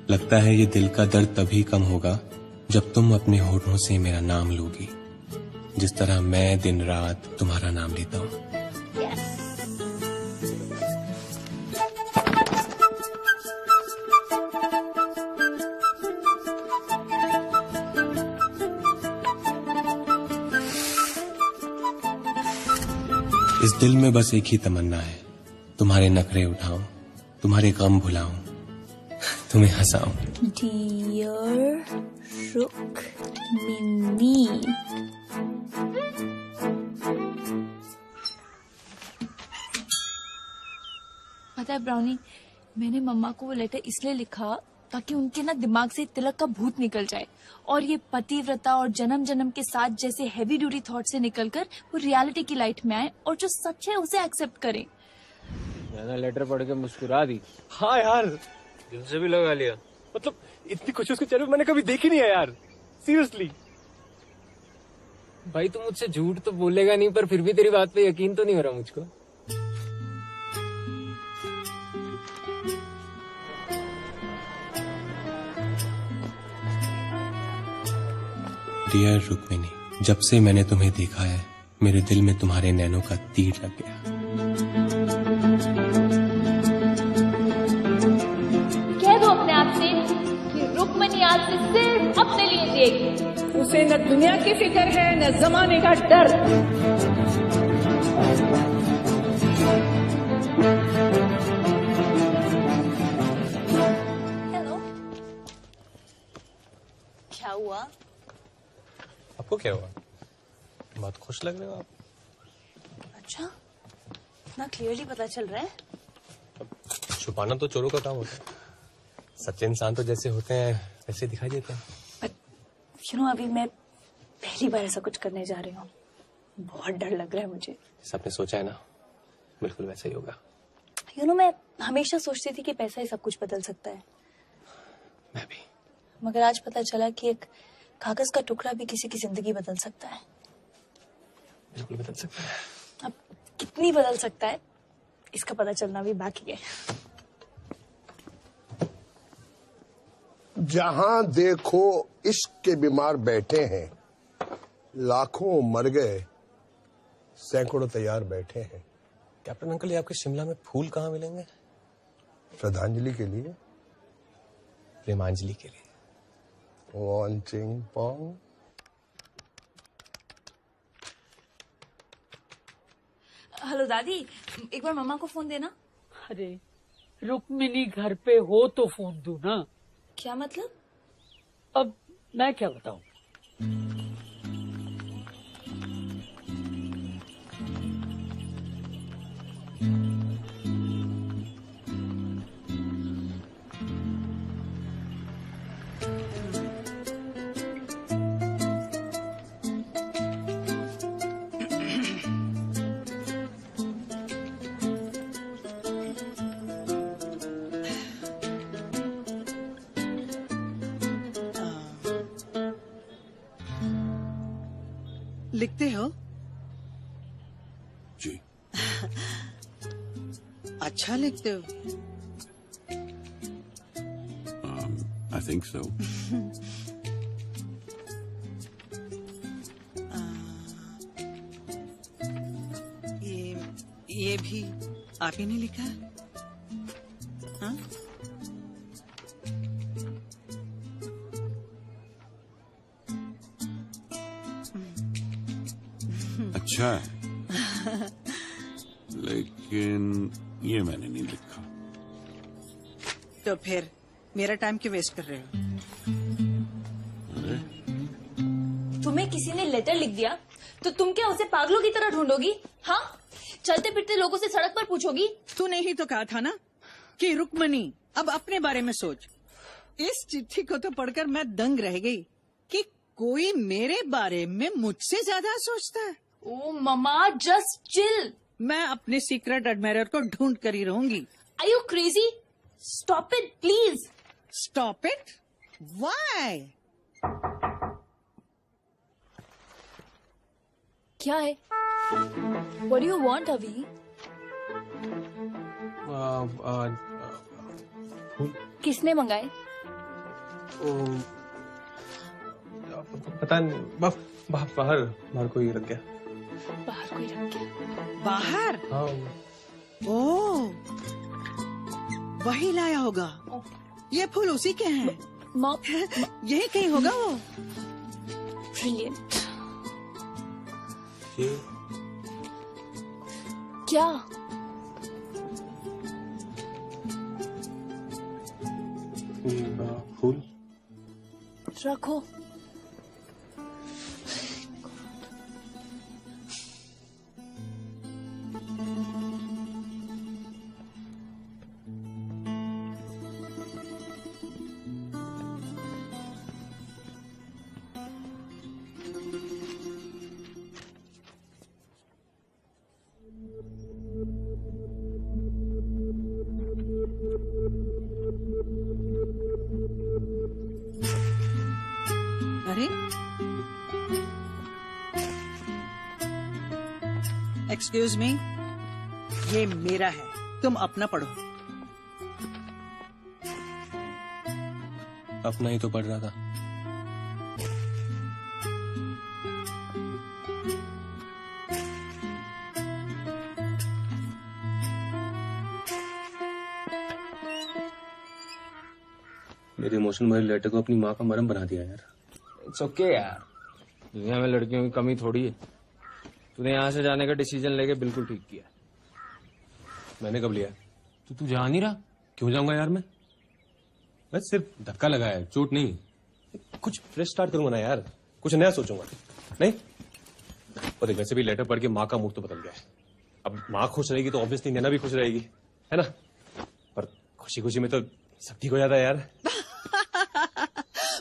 लगता है ये दिल का दर्द तभी कम होगा जब तुम अपने होठों से मेरा नाम लोगी, जिस तरह मैं दिन रात तुम्हारा नाम लेता हूँ। इस दिल में बस एक ही तमन्ना है, तुम्हारे नखरे उठाऊं, तुम्हारे गम भुलाऊं, तुम्हें हंसाऊं। डियर रुक्मिनी। पता है ब्राउनी, मैंने मम्मा को वो लेटर इसलिए लिखा ताकि उनके ना दिमाग से तिलक का भूत निकल जाए और ये पतिव्रता और जन्म जन्म के साथ जैसे हैवी ड्यूटी थॉट से निकलकर वो रियलिटी की लाइट में आए और जो सच है उसे एक्सेप्ट करें। मैंने लेटर पढ़ के मुस्कुरा दी। हाँ यार, दिल से भी लगा लिया। मतलब इतनी खुशी उसके चेहरे पे मैंने कभी देखी नहीं है यार, सीरियसली। भाई तू मुझसे झूठ तो बोलेगा नहीं, पर फिर भी तेरी बात पे यकीन तो नहीं हो रहा मुझको। डियर रुक्मिनी, जब से मैंने तुम्हें देखा है मेरे दिल में तुम्हारे नैनों का तीर लग गया। कह दो अपने आप से कि रुक्मिनी आज से सिर्फ अपने लिए जिएगी। उसे न दुनिया की फिक्र है न जमाने का डर। हेलो, क्या हुआ? आपको क्या हुआ? बहुत खुश लग रहे हो आप। अच्छा, इतना क्लियरली पता चल रहा है। छुपाना तो चोरों का काम होता है, सच्चे इंसान तो जैसे होते हैं वैसे दिखाई देते हैं। अभी मैं पहली बार ऐसा कुछ करने जा रही हूँ, बहुत डर लग रहा है मुझे। जैसा आपने सोचा है ना, बिल्कुल वैसा ही होगा। मैं हमेशा सोचती थी कि पैसा ही सब कुछ बदल सकता है। मैं भी। मगर आज पता चला कि एक कागज का टुकड़ा भी किसी की जिंदगी बदल सकता है। बिल्कुल बदल सकता है। अब कितनी बदल सकता है इसका पता चलना भी बाकी है। जहां देखो इश्क के बीमार बैठे हैं, लाखों मर गए सैकड़ों तैयार बैठे हैं। कैप्टन अंकल, ये आपके शिमला में फूल कहाँ मिलेंगे? श्रद्धांजलि के लिए, प्रेमांजलि के लिए। One Ching Pong. हेलो दादी, एक बार मम्मा को फोन देना। अरे रुक्मिनी घर पे हो तो फोन दूं ना। क्या मतलब? अब मैं क्या बताऊं? लिखते हो? जी। अच्छा लिखते हो। I think so. ये भी आप ही ने लिखा है? हाँ? अच्छा है, लेकिन ये मैंने नहीं लिखा। तो फिर मेरा टाइम क्यों वेस्ट कर रहे हो? तुम्हें किसी ने लेटर लिख दिया तो तुम क्या उसे पागलों की तरह ढूंढोगी? हाँ, चलते फिरते लोगों से सड़क पर पूछोगी? तूने ही तो कहा था ना कि रुक्मणी अब अपने बारे में सोच। इस चिट्ठी को तो पढ़कर मैं दंग रह गई कि कोई मेरे बारे में मुझसे ज्यादा सोचता है। ओ ममा, जस्ट चिल। मैं अपने सीक्रेट एडमायरर को ढूंढ कर ही रहूंगी। Are you crazy? Stop it, please. Stop it? Why? क्या है? What do you want, अभी? फूल। किसने मंगाए? पता नहीं, बाहर कोई रख गया। बाहर कोई रख गया। बाहर? हाँ। ओ, वही लाया होगा। ये फूल उसी के हैं। यही कहीं होगा वो। Brilliant. ये क्या? फूल रखो। अरे एक्सक्यूज मी, ये मेरा है, तुम अपना पढ़ो। अपना ही तो पढ़ रहा था। मेरे इमोशन भरे लेटर को अपनी माँ का मरहम बना दिया यार। इट्स ओके यार, दुनिया में लड़कियों की कमी थोड़ी है। तूने यहाँ से जाने का डिसीजन लेके बिल्कुल ठीक किया। मैंने कब लिया? तो तू जा नहीं रहा? क्यों जाऊंगा यार मैं? बस सिर्फ धक्का लगा है, चोट नहीं। कुछ फ्रेश स्टार्ट करूंगा ना यार, कुछ नया सोचूंगा। नहीं और देख, वैसे भी लेटर पढ़ के माँ का मूड तो बदल गया है। अब माँ खुश रहेगी तो ऑब्वियसली नैना भी खुश रहेगी, है ना? पर खुशी खुशी में तो सब ठीक हो जाता है यार।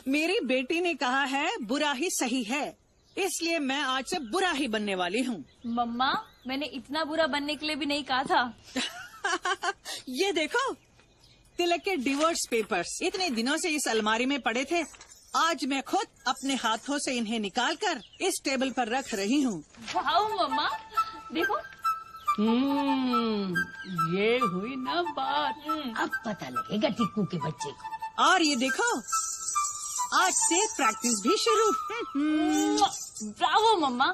मेरी बेटी ने कहा है बुरा ही सही है, इसलिए मैं आज से बुरा ही बनने वाली हूँ। मम्मा, मैंने इतना बुरा बनने के लिए भी नहीं कहा था। ये देखो, तिलक के डिवोर्स पेपर्स इतने दिनों से इस अलमारी में पड़े थे। आज मैं खुद अपने हाथों से इन्हें निकालकर इस टेबल पर रख रही हूँ। वाओ मम्मा, देखो। ये हुई ना बात। अब पता लगेगा टिक्कू के बच्चे को। और ये देखो, आज से प्रैक्टिस भी शुरू। ब्रावो मम्मा,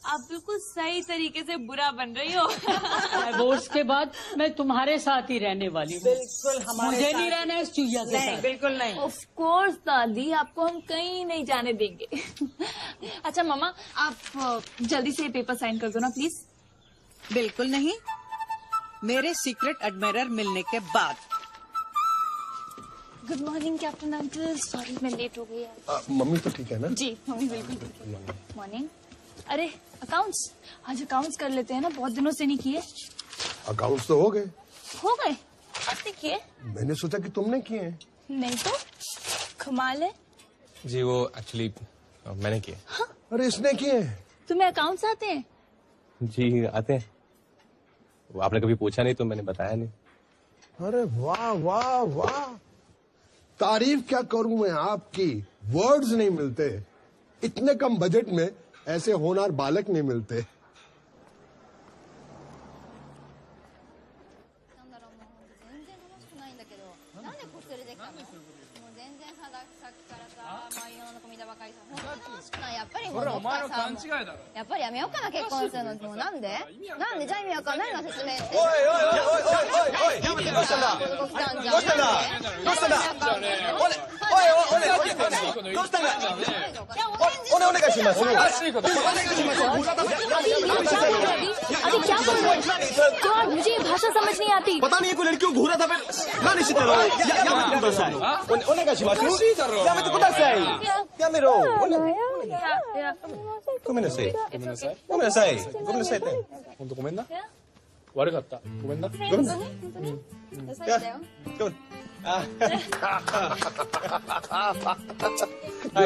आप बिल्कुल सही तरीके से बुरा बन रही हो। डिवोर्स के बाद मैं तुम्हारे साथ ही रहने वाली हूँ। बिल्कुल हमारे मुझे साथ। नहीं रहना है इस चुहिया के साथ। बिल्कुल नहीं। ऑफ कोर्स दादी, आपको हम कहीं नहीं जाने देंगे। अच्छा मम्मा, आप जल्दी से पेपर साइन कर दो ना प्लीज। बिल्कुल नहीं, मेरे सीक्रेट एडमायरर मिलने के बाद। Good morning captain uncle, sorry मैं लेट हो गई है। मम्मी तो ठीक है ना? जी मम्मी बिल्कुल ठीक है। मॉर्निंग। अरे अकाउंट्स, आज अकाउंट्स कर लेते हैं ना, बहुत दिनों से नहीं किए। अकाउंट्स तो हो गए। हो गए? आपने किए? मैंने सोचा कि तुमने किए हैं। नहीं तो कमाल है। जी वो एक्चुअली मैंने किए। हाँ? अरे इसने किए? तुम्हें अकाउंट्स आते हैं? जी आते हैं, वो आपने कभी पूछा नहीं तो मैंने बताया नहीं। अरे वाह वाह वाह, तारीफ क्या करूं मैं आपकी, वर्ड्स नहीं मिलते। इतने कम बजट में ऐसे होनहार बालक नहीं मिलते। अरे क्या बोल रहे हो? गॉड, मुझे ये भाषा समझ नहीं आती। पता नहीं कोई लड़की को घूरा था फिर ना निश्चित करो Come in a say. Come in a say. Come in a say. Come in a say. Punto comenda? Wargatta. Comenda? Yeah. Come on.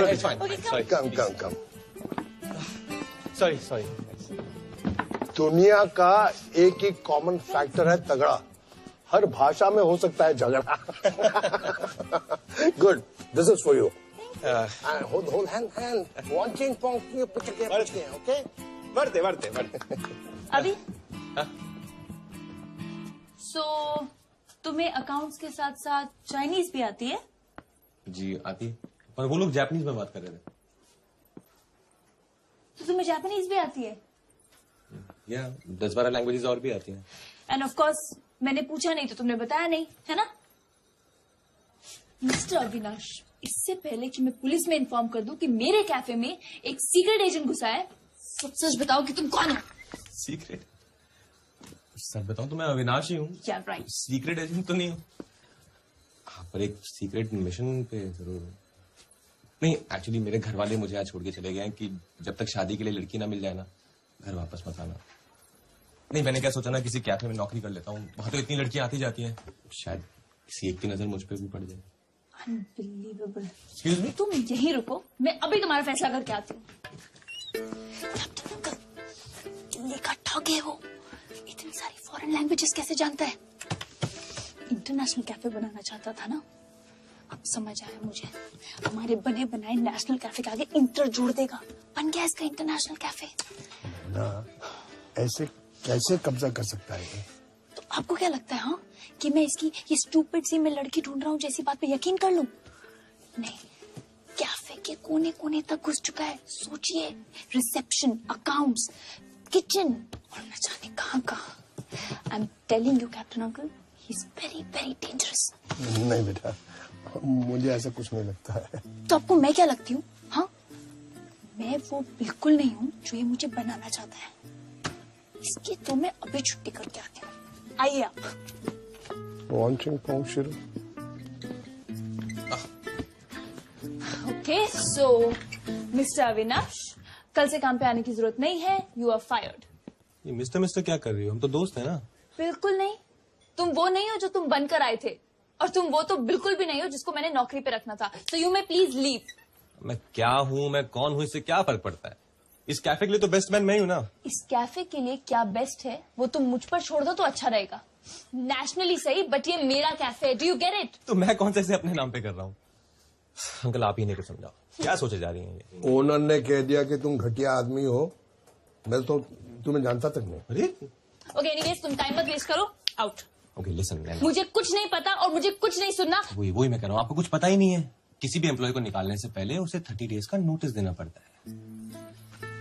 It's fine. Sorry. Come. Sorry. दुनिया का एक ही कॉमन फैक्टर है तगड़ा, हर भाषा में हो सकता है झगड़ा। Good, this is for you. hold hand. One chain pong, okay? बढ़ते। अभी सो तुम्हें अकाउंट्स के साथ साथ चाइनीज भी आती है? जी आती है, पर वो लोग जापानीज में बात कर रहे थे। तो तुम्हें जापानीज भी आती है? या 10-12 लैंग्वेजेस और भी आती हैं। एंड ऑफ कोर्स मैंने पूछा नहीं तो तुमने बताया नहीं, है ना? मिस्टर अविनाश, इससे पहले कि मैं पुलिस में इन्फॉर्म कर दूं कि मेरे कैफे में एक सीक्रेट एजेंट घुसा है, सच बताओ कि तुम कौन हो? सीक्रेट? सच बताऊं तो मैं अविनाश ही हूँ। Yeah, right. सीक्रेट एजेंट तो नहीं हूँ, पर एक सीक्रेट मिशन पे जरूर। नहीं, एक्चुअली मेरे घर वाले मुझे आज छोड़ के चले गए हैं कि जब तक शादी के लिए लड़की ना मिल जाए ना, घर वापस मत आना। नहीं, मैंने क्या सोचा ना, किसी कैफे में नौकरी कर लेता हूँ, वहां तो इतनी लड़कियां आती जाती हैं, शायद किसी एक की नजर मुझ पे भी पड़ जाए। Unbelievable. Excuse me? तुम यहीं रुको, मैं अभी तुम्हारा फैसला करके आती हूँ। दिल्ली का ठग है वो, इतनी सारी फॉरेन लैंग्वेजेस कैसे जानता है? इंटरनेशनल कैफे बनाना चाहता था ना, अब समझ आया मुझे। हमारे बने बनाए नेशनल कैफे के आगे इंटर जोड़ देगा, बन गया इसका इंटरनेशनल कैफे। ना ऐसे कैसे कब्जा कर सकता है ये? तो आपको क्या लगता है हाँ कि मैं इसकी ये स्टूपिड सी मैं लड़की ढूंढ रहा हूँ जैसी बात पे यकीन कर लूं? नहीं, कैफे के कोने कोने तक घुस चुका है। सोचिए, रिसेप्शन, अकाउंट्स, किचन और न जाने कहाँ कहाँ। I am telling you captain uncle, he is very very dangerous. नहीं बेटा, मुझे ऐसा कुछ नहीं लगता है। तो आपको मैं क्या लगती हूँ? हाँ, मैं वो बिल्कुल नहीं हूँ जो ये मुझे बनाना चाहता है। इसकी तो मैं अभी छुट्टी करके आती हूँ। आइए आप। शुरू। ओके, सो मिस्टर अविनाश, कल से काम पे आने की जरूरत नहीं है। You are fired. ये मिस्टर क्या कर रही हो? हम तो दोस्त हैं ना। बिल्कुल नहीं, तुम वो नहीं हो जो तुम बनकर आए थे, और तुम वो तो बिल्कुल भी नहीं हो जिसको मैंने नौकरी पे रखना था। So you may please leave. मैं क्या हूँ, मैं कौन हूँ, इससे क्या फर्क पड़ता है? इस कैफे के लिए तो बेस्ट मैन मैं ही हूँ ना। इस कैफे के लिए क्या बेस्ट है वो तुम मुझ पर छोड़ दो तो अच्छा रहेगा। नेशनली सही, बट ये मेरा कैफे है। Do you get it? तो मैं कौन से इसे अपने नाम पे कर रहा हूँ? अंकल आप ही ने कुछ समझाओ, क्या सोचे जा रही हैं ये? ओनर ने कह दिया कि तुम घटिया आदमी हो, मैं तो तुम्हें जानता तक नहीं। अरे ओके, एनीवेज तुम टाइम मत वेस्ट करो। आउट। ओके लिसन, मुझे कुछ नहीं पता और मुझे कुछ नहीं सुनना। वही मैं कह रहा हूँ, आपको कुछ पता ही नहीं है। किसी भी एम्प्लॉय को निकालने से पहले उसे 30 डेज का नोटिस देना पड़ता है।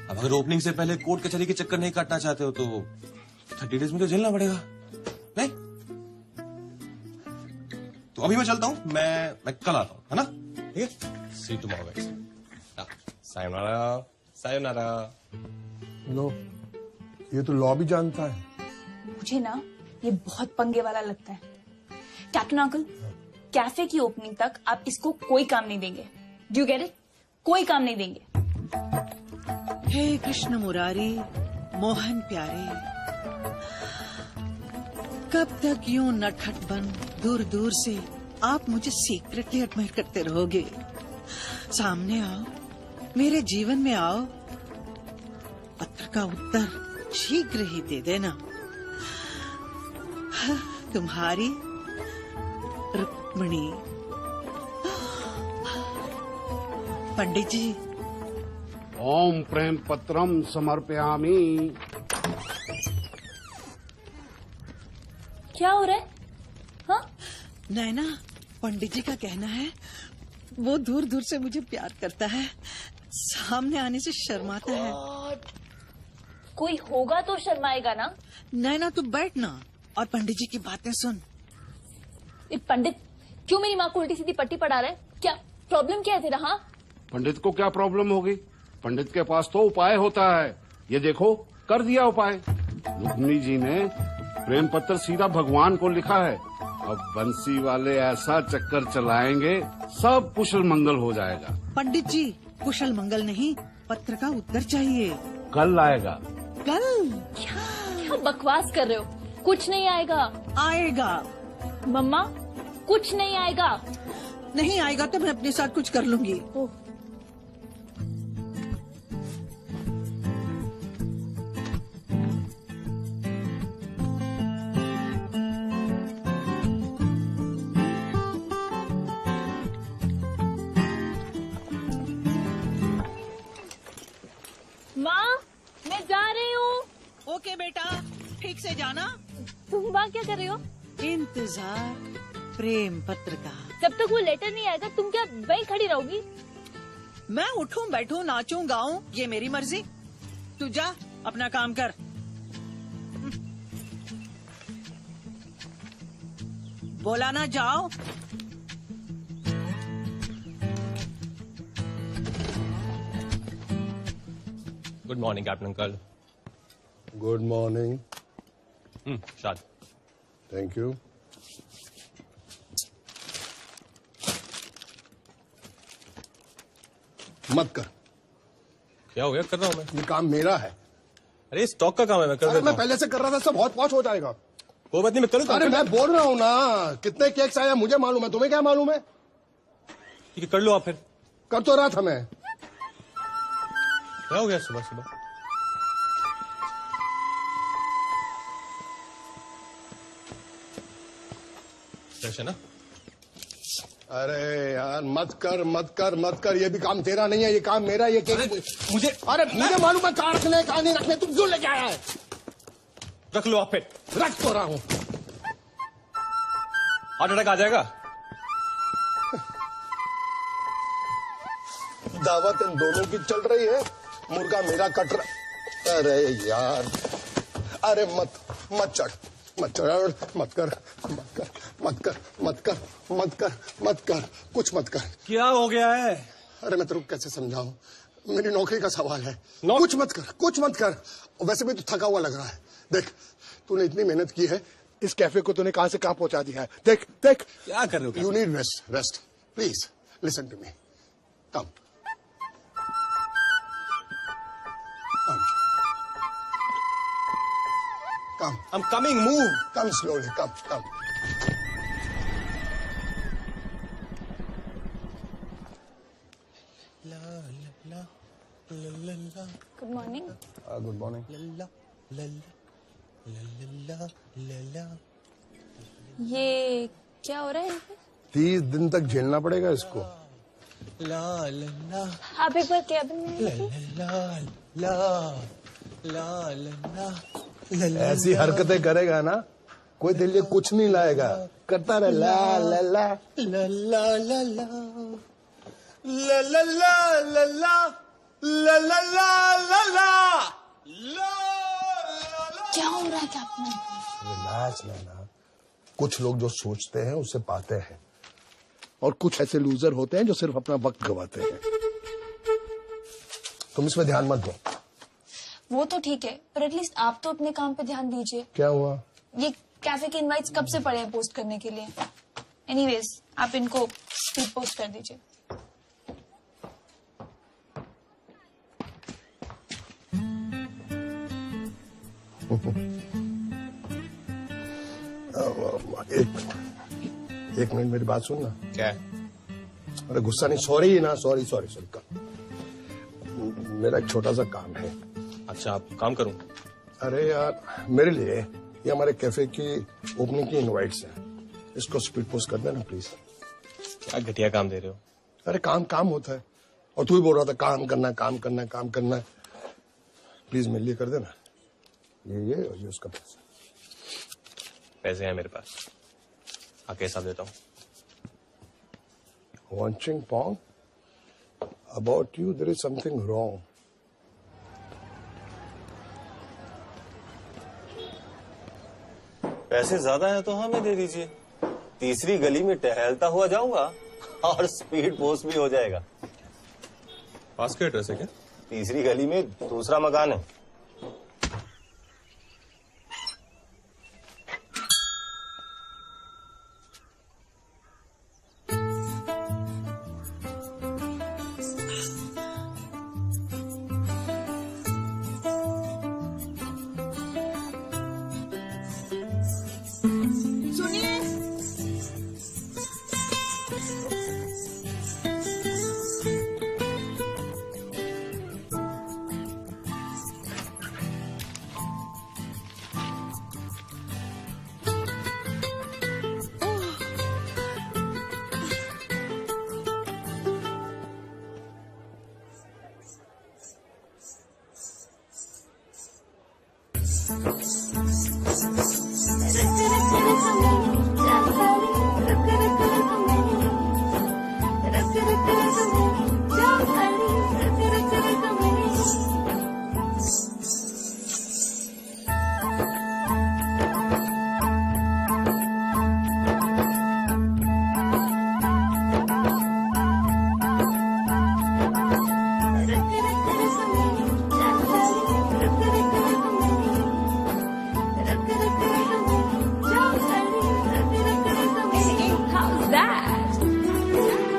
अब अगर ओपनिंग से पहले कोर्ट कचहरी के चक्कर नहीं काटना चाहते हो तो 30 डेज में तो झेलना पड़ेगा। नहीं तो अभी मैं चलता हूँ, मैं कल आता हूँ, है ना? ठीक है, सी यू टुमारो गाइस। सायोनारा, सायोनारा। लो, ये तो लॉ भी जानता है। मुझे ना ये बहुत पंगे वाला लगता है। कैप्टन अंकल, कैफे की ओपनिंग तक आप इसको कोई काम नहीं देंगे। Do you get it? कोई काम नहीं देंगे। हे कृष्ण मुरारी, मोहन प्यारे, कब तक यूं नटखट बन दूर दूर से आप मुझे सीक्रेटली एडमायर करते रहोगे? सामने आओ, मेरे जीवन में आओ, पत्र का उत्तर शीघ्र ही दे देना। तुम्हारी रुक्मिणी। पंडित जी। ओम प्रेम पत्रम समर्पयामि। क्या हो रहा है? हाँ? नैना, पंडित जी का कहना है वो दूर दूर से मुझे प्यार करता है, सामने आने से शर्माता है। कोई होगा तो शर्माएगा ना। नैना तू बैठ ना और पंडित जी की बातें सुन। ये पंडित क्यों मेरी माँ को उल्टी सीधी पट्टी पढ़ा रहा है? क्या प्रॉब्लम क्या है तेरा? हाँ, पंडित को क्या प्रॉब्लम होगी? पंडित के पास तो उपाय होता है। ये देखो, कर दिया उपाय। रुक्मिणी जी ने प्रेम पत्र सीधा भगवान को लिखा है। अब बंसी वाले ऐसा चक्कर चलाएंगे, सब कुशल मंगल हो जाएगा। पंडित जी, कुशल मंगल नहीं, पत्र का उत्तर चाहिए। कल आएगा। कल? क्या बकवास कर रहे हो? कुछ नहीं आएगा। आएगा। मम्मा, कुछ नहीं आएगा। नहीं आएगा तो मैं अपने साथ कुछ कर लूंगी। माँ, मैं जा रही हूँ। ओके बेटा, ठीक से जाना। तुम वहाँ क्या कर रही हो? इंतजार प्रेम पत्र का। जब तक वो लेटर नहीं आएगा तुम क्या वहीं खड़ी रहोगी? मैं उठूं बैठूं नाचूं गाऊं ये मेरी मर्जी। तू जा अपना काम कर। बोला ना जाओ। Good morning captain uncle. Good morning. शाद। Thank you. मत कर। क्या हो गया? कर रहा हूँ मैं। ये काम मेरा है। अरे स्टॉक का काम है, मैं कर देता मैं हूँ। पहले से कर रहा था, सब बहुत पॉश हो जाएगा। कोई बात नहीं, मैं करूँ। अरे मैं बोल रहा हूँ ना, कितने केक्स आया मुझे मालूम है, तुम्हें क्या मालूम है? ठीक है, कर लो आप फिर। कर तो रहा था मैं। क्या हो गया सुबह सुबह? फ्रेश है ना? अरे यार मत कर, ये भी काम तेरा नहीं है, ये काम मेरा। ये केक मुझे मालूम है कहाँ रखने कहाँ नहीं रखने, तुम क्यों लेके आया है? रख लो आप पे। रख तो रहा हूँ। हार्ट अटैक आ जाएगा। दावत इन दोनों की चल रही है, मुर्गा मेरा कट रहा। अरे यार, अरे मत चढ़, मत कर, कुछ मत कर। क्या हो गया है? अरे मैं तेरे को कैसे समझाऊं, मेरी नौकरी का सवाल है। कुछ मत कर। वैसे भी तू थका हुआ लग रहा है। देख, तूने इतनी मेहनत की है, इस कैफे को तूने कहां से कहां पहुंचा दिया है। देख क्या कर रहे हो? You need rest please listen to me. Come I'm coming, move. Come slowly, come. Good morning. Good morning. ये क्या हो रहा है? 30 दिन तक झेलना पड़ेगा इसको। आप एक बार कैबिन में ऐसी हरकतें करेगा ना, कोई तेरे लिए कुछ नहीं लाएगा। करता रहे ला ला ला ला ला ला ला ला ला ला ला ला ला। क्या हो रहा है कैप्टन? रिलैक्स ना, कुछ लोग जो सोचते हैं उसे पाते हैं, और कुछ ऐसे लूजर होते हैं जो सिर्फ अपना वक्त गवाते हैं। तुम इसमें ध्यान मत दो। वो तो ठीक है, पर एटलीस्ट आप तो अपने काम पे ध्यान दीजिए। क्या हुआ? ये कैफे के इनवाइट्स कब से पड़े हैं पोस्ट करने के लिए? एनीवेज, आप इनको स्पीड पोस्ट कर दीजिए। एक मिनट मेरी बात सुन ना। क्या? अरे गुस्सा नहीं, सॉरी ना, सॉरी। मेरा एक छोटा सा काम है। अच्छा, आप काम करूं? अरे यार, मेरे लिए ये हमारे कैफे की ओपनिंग की इनवाइट्स हैं, इसको स्पीड पोस्ट कर देना प्लीज। क्या घटिया काम दे रहे हो? अरे काम होता है, और तू ही बोल रहा था काम करना है। प्लीज मेरे लिए कर देना। ये और ये उसका पैसा। पैसे हैं मेरे पास, आके हिसाब देता हूँ। Wanching Pong, about you there is something wrong. पैसे ज्यादा है तो हमें दे दीजिए, तीसरी गली में टहलता हुआ जाऊंगा और स्पीड पोस्ट भी हो जाएगा। पास का एड्रेस है क्या? तीसरी गली में दूसरा मकान है।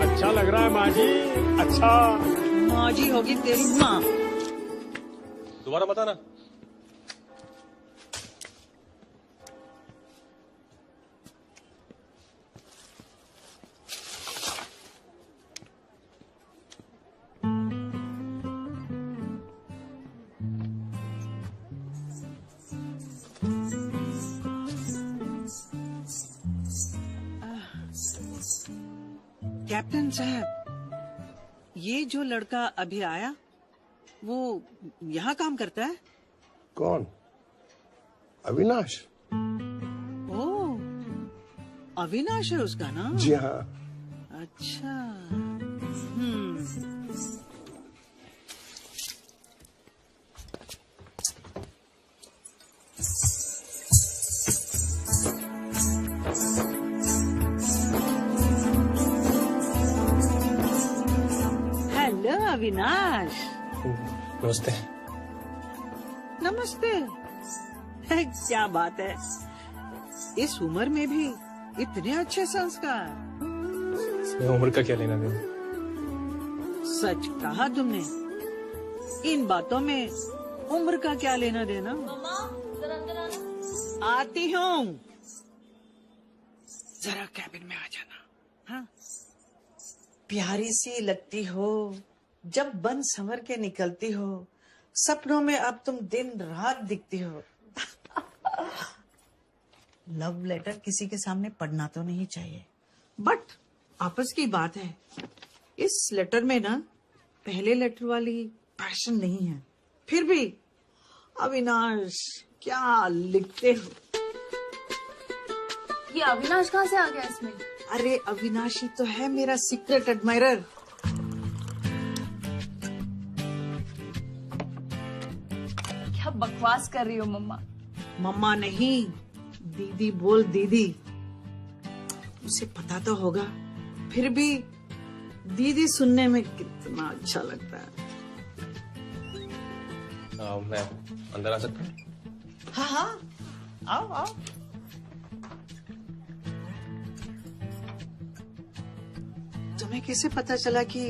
अच्छा लग रहा है माँ जी, अच्छा। माँ जी होगी तेरी माँ। दोबारा बताना। कैप्टन साहब, ये जो लड़का अभी आया वो यहाँ काम करता है? कौन? अविनाश। ओह, अविनाश है उसका नाम? जी हाँ। अच्छा। हेलो अविनाश। नमस्ते। नमस्ते। क्या बात है, इस उम्र में भी इतने अच्छे संस्कार। उम्र का क्या लेना देना? सच कहा तुमने, इन बातों में उम्र का क्या लेना देना। आती हूँ, जरा कैबिन में आ जाना। हाँ, प्यारी सी लगती हो जब बन संवर के निकलती हो, सपनों में अब तुम दिन रात दिखती हो। लव लेटर किसी के सामने पढ़ना तो नहीं चाहिए, बट आपस की बात है, इस लेटर में ना पहले लेटर वाली पैशन नहीं है। फिर भी अविनाश क्या लिखते हो। ये अविनाश कहाँ से आ गया इसमें? अरे अविनाशी तो है मेरा सीक्रेट एडमायरर। क्या बकवास कर रही हो मम्मा? मम्मा नहीं, दीदी बोल दीदी। उसे पता तो होगा, फिर भी दीदी सुनने में कितना अच्छा लगता है। मैं अंदर आ सकता हूँ? हाँ हाँ, आओ आओ। तुम्हें कैसे पता चला कि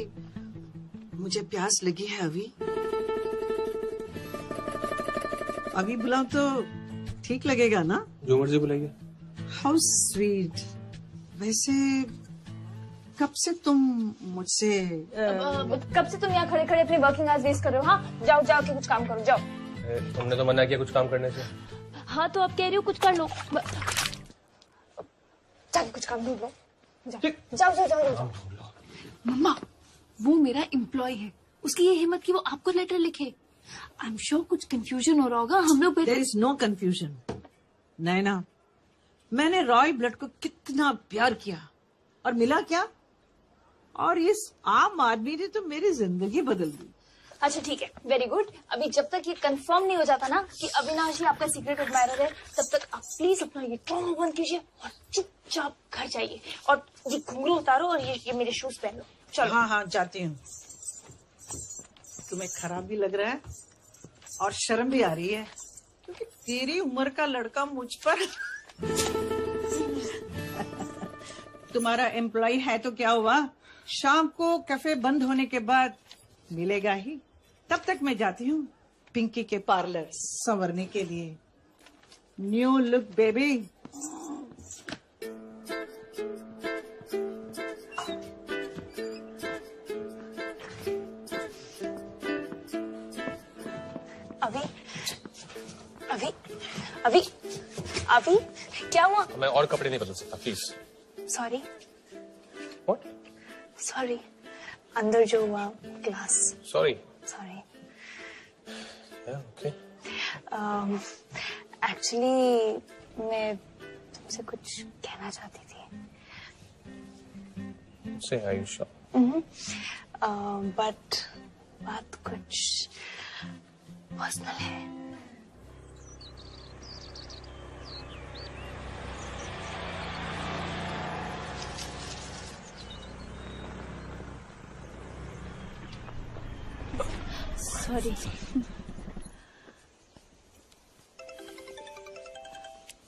मुझे प्यास लगी है अभी? अभी बुलाऊं तो ठीक लगेगा ना? जो मर्जी बुलाइए। How sweet. वैसे कब से तुम मुझसे कब से तुम यहाँ खड़े खड़े अपने वर्किंग आवर्स वेस्ट कर रहे हो? हाँ, जाओ जाओ के कुछ काम करो, जाओ। तुमने तो मना किया कुछ काम करने से। हाँ तो अब कह रही हो कुछ कर लो। जाके कुछ काम ढूंढ लो, जाओ जाओ जाओ जाओ। मम्मा, वो मेरा एम्प्लॉय है, उसकी ये हिम्मत कि वो आपको लेटर लिखे। आई एम श्योर कुछ कंफ्यूजन हो रहा होगा। हम लोग देयर इज नो कंफ्यूजन। नैना, मैंने रॉय ब्लड को कितना प्यार किया और मिला क्या? और इस आम आदमी ने तो मेरी जिंदगी बदल दी। अच्छा ठीक है, वेरी गुड। अभी जब तक ये कंफर्म नहीं हो जाता ना कि अविनाश ही आपका सीक्रेट एडमायरर है, तब तक आप प्लीज अपना ये ट्रॉमा बंद कीजिए और चुपचाप घर जाइए। और ये घुंघरू उतारो और ये मेरे शूज पहन लो। चलो। हाँ हाँ, जाती हूँ। तुम्हें खराब भी लग रहा है और शर्म भी आ रही है, क्योंकि तेरी उम्र का लड़का मुझ पर तुम्हारा एम्प्लॉय है तो क्या हुआ, शाम को कैफे बंद होने के बाद मिलेगा ही। तब तक मैं जाती हूँ पिंकी के पार्लर संवरने के लिए। New look baby. अभी अभी अभी अभी क्या हुआ? मैं और कपड़े नहीं बदल सकता, प्लीज। सॉरी। What? सॉरी, अंदर जो हुआ class. Sorry. Sorry. Okay. Actually मैं तुमसे कुछ कहना चाहती थी। Say, are you sure? But बात कुछ पर्सनल है। सॉरी।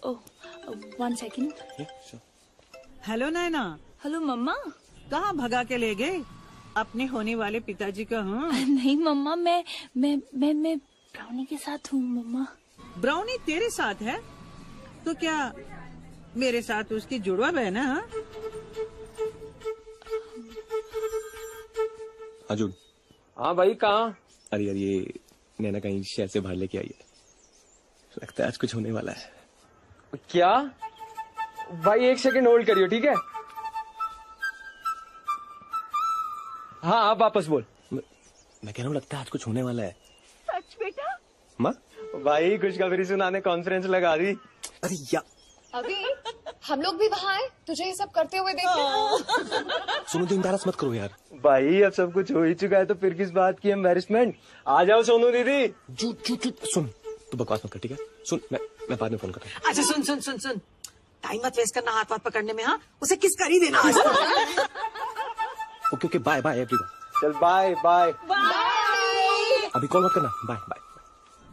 ओह, 1 सेकेंड। हेलो नैना। हेलो मम्मा। कहाँ भगा के ले गए अपने होने वाले पिताजी का? हाँ नहीं मम्मा, मैं ब्राउनी के साथ हूँ मम्मा। ब्राउनी तेरे साथ है तो क्या मेरे साथ उसकी जुड़वा बहन है? हाँ अर्जुन। हाँ भाई, कहाँ? अरे यार, ये नैना कहीं शहर से बाहर लेके आई है, लगता है आज कुछ होने वाला है। क्या? भाई 1 सेकंड होल्ड करियो, ठीक है? हाँ अब वापस बोल। मैं कह रहा हूँ लगता है आज कुछ होने वाला है। सच बेटा? माँ भाई खुशखबरी सुनाने कॉन्फ्रेंस लगा दी। अरे या अभी हम लोग भी वहाँ आए तुझे ये सब करते हुए देखे। सोनू दी एम्बैरस मत करो यार। भाई अब सब कुछ हो ही चुका है तो फिर किस बात की एम्बैरेसमेंट। आ जाओ सोनू दीदी। सुन तू बकवास मत कर ठीक है। सुन मैं बाद में फोन करता हूँ। अच्छा सुन सुन सुन सुन, टाइम मत वेस्ट करना हाथ पकड़ने में। हाँ उसे किस कर ही देना आज। Okay bye bye everyone. चल बाय बाय। अभी कॉल मत करना। Bye bye.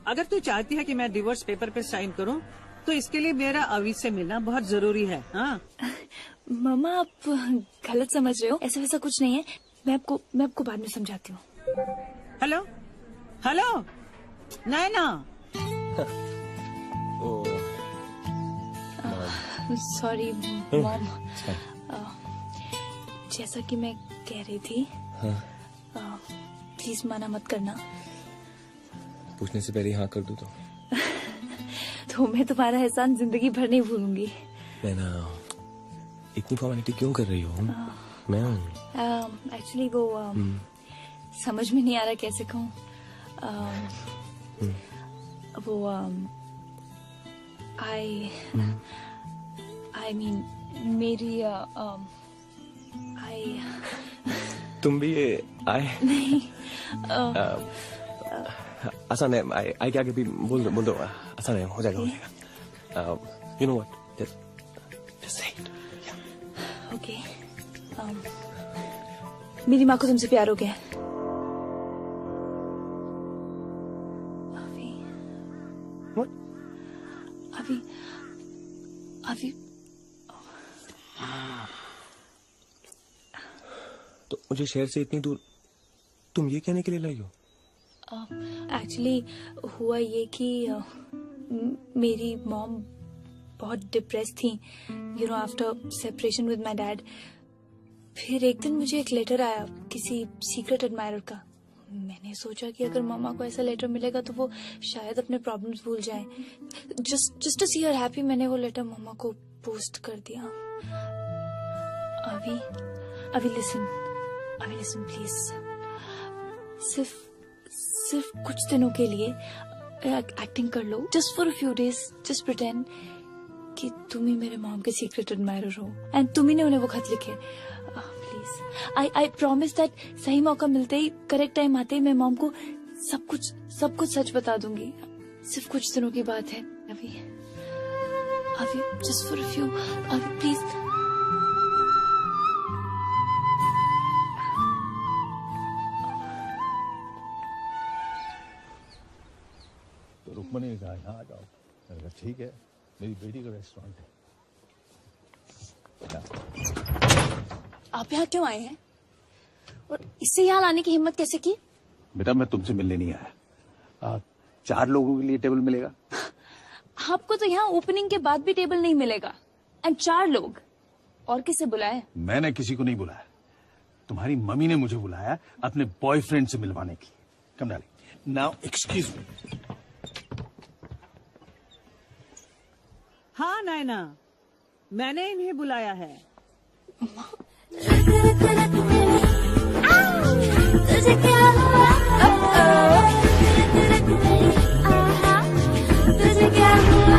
अगर तू चाहती है कि मैं डिवोर्स पेपर पे साइन करूं तो इसके लिए मेरा अभी से मिलना बहुत जरूरी है। हाँ मम्मा आप गलत समझ रहे हो, ऐसा वैसा कुछ नहीं है। मैं आपको बाद में समझाती हूँ। Hello hello Naina. Sorry mom. जैसा कि मैं कह रही थी, प्लीज मना मत करना। पूछने से पहले हाँ कर दूँ तो मैं तुम्हारा एहसान जिंदगी भर नहीं भूलूंगी। नैना इतनी फॉर्मेलिटी क्यों कर रही हो? मैं हूँ एक्चुअली वो समझ में नहीं आ रहा कैसे कहूँ। वो आई मीन मेरी तुम भी ये आए नहीं आसान है। आई के आगे भी बोल दो आसान है। हो जाएगा you know what just say it. Okay मेरी माँ को तुमसे प्यार हो गया। अभी तो मुझे शहर से इतनी दूर तुम ये कहने के लिए लाई हो? एक्चुअली हुआ ये कि मेरी मॉम बहुत डिप्रेस थी you know after separation with my dad. फिर एक दिन मुझे एक लेटर आया किसी सीक्रेट एडमायरर का। मैंने सोचा कि अगर मामा को ऐसा लेटर मिलेगा तो वो शायद अपने प्रॉब्लम्स भूल जाएं। Just to see her happy मैंने वो लेटर मामा को पोस्ट कर दिया। अभी लिसन प्लीज। सिर्फ कुछ दिनों के लिए एक्टिंग कर लो, just for a few days. Just pretend कि तुम ही मेरे मॉम के सीक्रेट एडमायरर हो एंड तुम ही ने उन्हें वो खत लिखे। प्लीज आई प्रॉमिस दैट सही मौका मिलते ही करेक्ट टाइम आते ही मैं मॉम को सब कुछ सच बता दूंगी। सिर्फ कुछ दिनों की बात है। अभी जस्ट फॉर अ फ्यू अभी प्लीज। तो रुक्मणी ने कहा यहाँ आ जाओ। मैंने कहा ठीक है, मेरी बेटी का रेस्टोरेंट है। आप यहाँ क्यों आए हैं और इससे यहाँ लाने की हिम्मत कैसे की? बेटा मैं तुमसे मिलने नहीं आया। 4 लोगों के लिए टेबल मिलेगा? आपको तो यहाँ ओपनिंग के बाद भी टेबल नहीं मिलेगा। एंड 4 लोग और किसे बुलाए? मैंने किसी को नहीं बुलाया, तुम्हारी मम्मी ने मुझे बुलाया अपने बॉयफ्रेंड से मिलवाने के लिए। कम डाली। Now excuse me. हाँ नैना मैंने इन्हें बुलाया है। तुझे क्या हुआ? तुझे क्या हुआ?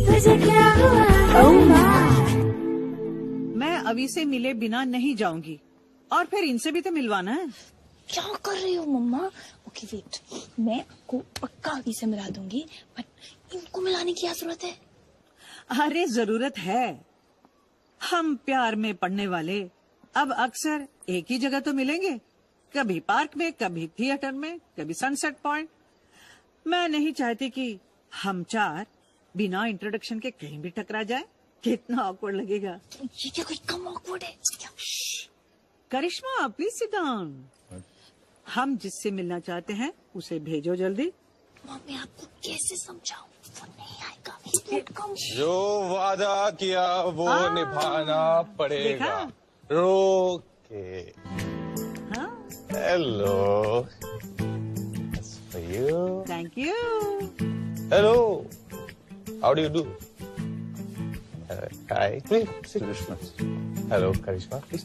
तुझे क्या हुआ? मैं अभी से मिले बिना नहीं जाऊंगी और फिर इनसे भी तो मिलवाना है। क्या कर रही हो मम्मा? ओके वेट, मैं आपको पक्का अभी से मिला दूंगी, बट इनको मिलाने की क्या जरूरत है? अरे जरूरत है। हम प्यार में पड़ने वाले अब अक्सर एक ही जगह तो मिलेंगे, कभी पार्क में, कभी थिएटर में, कभी सनसेट पॉइंट। मैं नहीं चाहती कि हम 4 बिना इंट्रोडक्शन के कहीं भी टकरा जाए। कितना ऑकवर्ड लगेगा। ये क्या कोई कम ऑकवर्ड है? करिश्मा प्लीज सिट डाउन। हम जिससे मिलना चाहते हैं उसे भेजो जल्दी। मम्मी आपको कैसे समझाऊं? वो नहीं आएगा। जो वादा किया वो निभाना पड़ेगा। देखा? रोके। हाँ? Hello. That's for you. Thank you. Hello. How do you do? Hi. Please. Krishna hello Karishma please.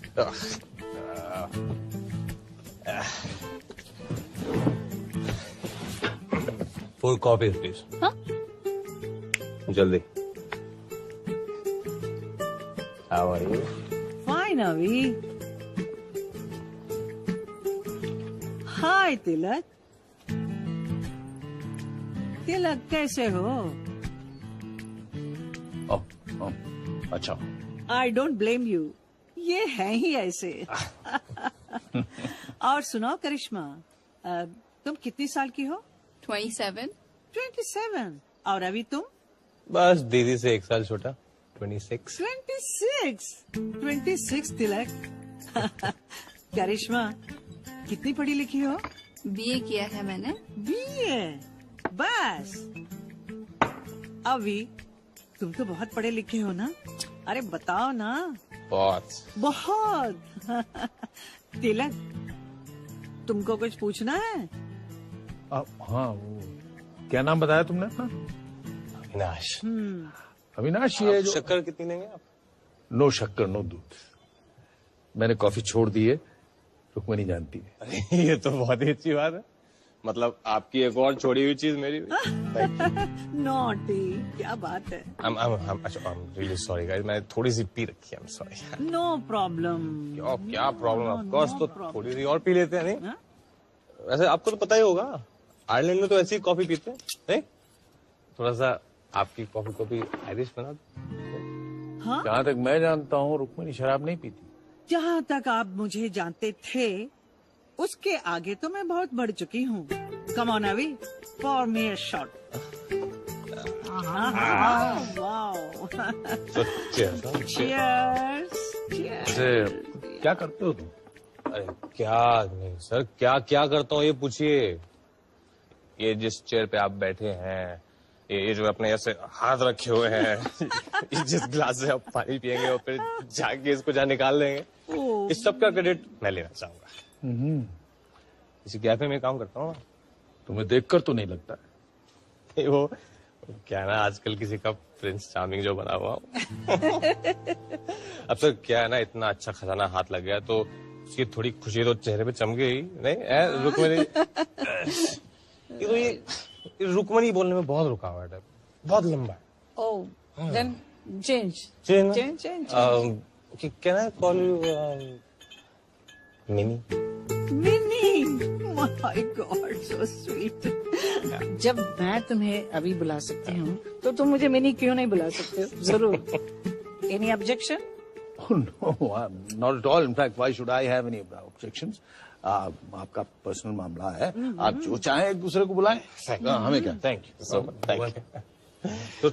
Full copy please. हाँ? जल्दी। How are you? फाइन अभी। हाय तिलक। तिलक कैसे हो? अच्छा। आई डोंट ब्लेम यू, ये है ही ऐसे। और सुनो करिश्मा, तुम कितनी साल की हो? 27। 27। और अभी तुम? बस दीदी से 1 साल छोटा। 26। 26 तिलक। करिश्मा कितनी पढ़ी लिखी हो? बीए किया है मैंने। बीए? बस। अभी तुम तो बहुत पढ़े लिखे हो ना, अरे बताओ ना। बहुत। तिलक तुमको कुछ पूछना है? हाँ, वो क्या नाम बताया तुमने अपना? अविनाश। अविनाश, ये जो शक्कर कितनी लेंगे आप? नो शक्कर नो दूध। मैंने कॉफी छोड़ दी है, रुक्मणी जानती है। अरे ये तो बहुत ही अच्छी बात है, मतलब आपकी एक और छोड़ी हुई चीज मेरी भी। नॉटी, क्या बात है। I'm really sorry guys, मैंने थोड़ी सी पी रखी है, I'm sorry। No problem. क्या प्रॉब्लम? ऑफ कोर्स, तो थोड़ी सी और पी लेते हैं नहीं? वैसे आपको तो पता ही होगा, आयरलैंड में तो ऐसी कॉफी पीते हैं नहीं? थोड़ा सा आपकी कॉफी को भी आयरिश बना दो। हाँ? जहाँ तक मैं जानता हूँ रुक्मणी शराब नहीं पीती। जहाँ तक आप मुझे जानते थे उसके आगे तो मैं बहुत बढ़ चुकी हूँ। कम ऑन अभी, for me a shot. Wow. क्या करते हो तुम? अरे क्या नहीं सर, क्या क्या करता हूँ ये पूछिए। ये जिस चेयर पे आप बैठे हैं, ये जो अपने ऐसे हाथ रखे हुए हैं, जिस ग्लास से आप पानी पियेंगे और फिर जाके इसको जहाँ निकाल लेंगे, इस सब का क्रेडिट मैं लेना चाहूंगा। इसी कैफे में काम करता हूँ। तुम्हें देखकर तो नहीं लगता। वो क्या ना, आजकल किसी का प्रिंस चार्मिंग जो बना हुआ हूँ। अब सर क्या है ना, इतना अच्छा खजाना हाथ लग गया तो उसकी थोड़ी खुशी तो चेहरे पे चमके ही नहीं। रुक्मणी, ये रुक्मणी बोलने में बहुत रुकावट है, बहुत लंबा है। Oh, then change. Change. Can I call you Minnie? Minnie, my God, so sweet. जब मैं तुम्हें अभी बुला सकती हूँ, तो तुम मुझे मिनी क्यों नहीं बुला सकते हो? जरूर। Any objection? Oh, no, not at all. In fact, why should I have any objections? आपका पर्सनल मामला है, आप जो चाहें एक दूसरे को बुलाएं। हमें क्या? Thank you so much. Thank you. So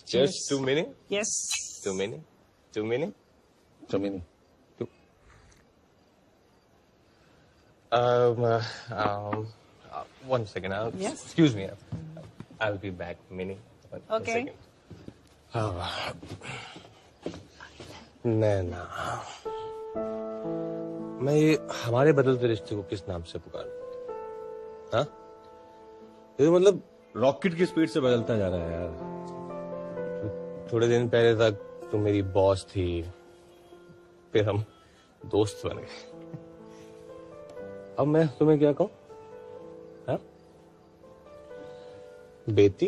cheers to Minnie. Yes. To Minnie. To Minnie. To Minnie. One second. Yes. Excuse me. I'll be back, Minnie. Okay. नैना, मैं ये हमारे बदलते रिश्ते को किस नाम से पुकारूं? हाँ? ये तो मतलब रॉकेट की स्पीड से बदलता जा रहा है यार। थोड़े दिन पहले तक तुम मेरी बॉस थी, फिर हम दोस्त बन गए। अब मैं तुम्हें क्या कहूं? हाँ? बेटी?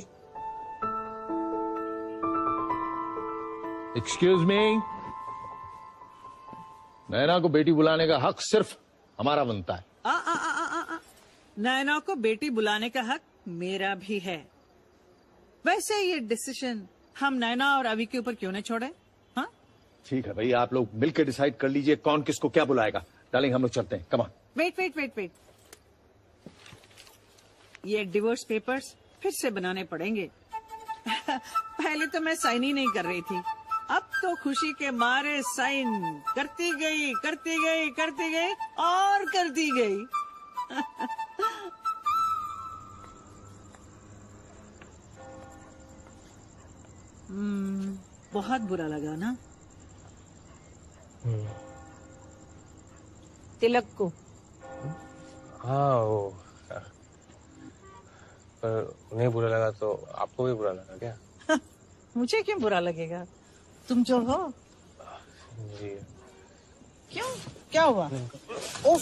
एक्सक्यूज मी, नैना को बेटी बुलाने का हक सिर्फ हमारा बनता है। नैना को बेटी बुलाने का हक मेरा भी है। वैसे ये डिसीजन हम नैना और अभी के ऊपर क्यों नहीं छोड़े? हाँ? ठीक है भाई, आप लोग मिलकर डिसाइड कर लीजिए कौन किसको क्या बुलाएगा। डार्लिंग, हम लोग चलते हैं। Come on. वेट। ये डिवोर्स पेपर्स फिर से बनाने पड़ेंगे। पहले तो मैं साइन ही नहीं कर रही थी, अब तो खुशी के मारे साइन करती गई और करती गई। बहुत बुरा लगा ना तिलक को? हाँ, वो पर उन्हें बुरा लगा तो आपको भी बुरा लगा क्या? मुझे क्यों बुरा लगेगा, तुम जो हो। क्यों, क्या हुआ? ओह,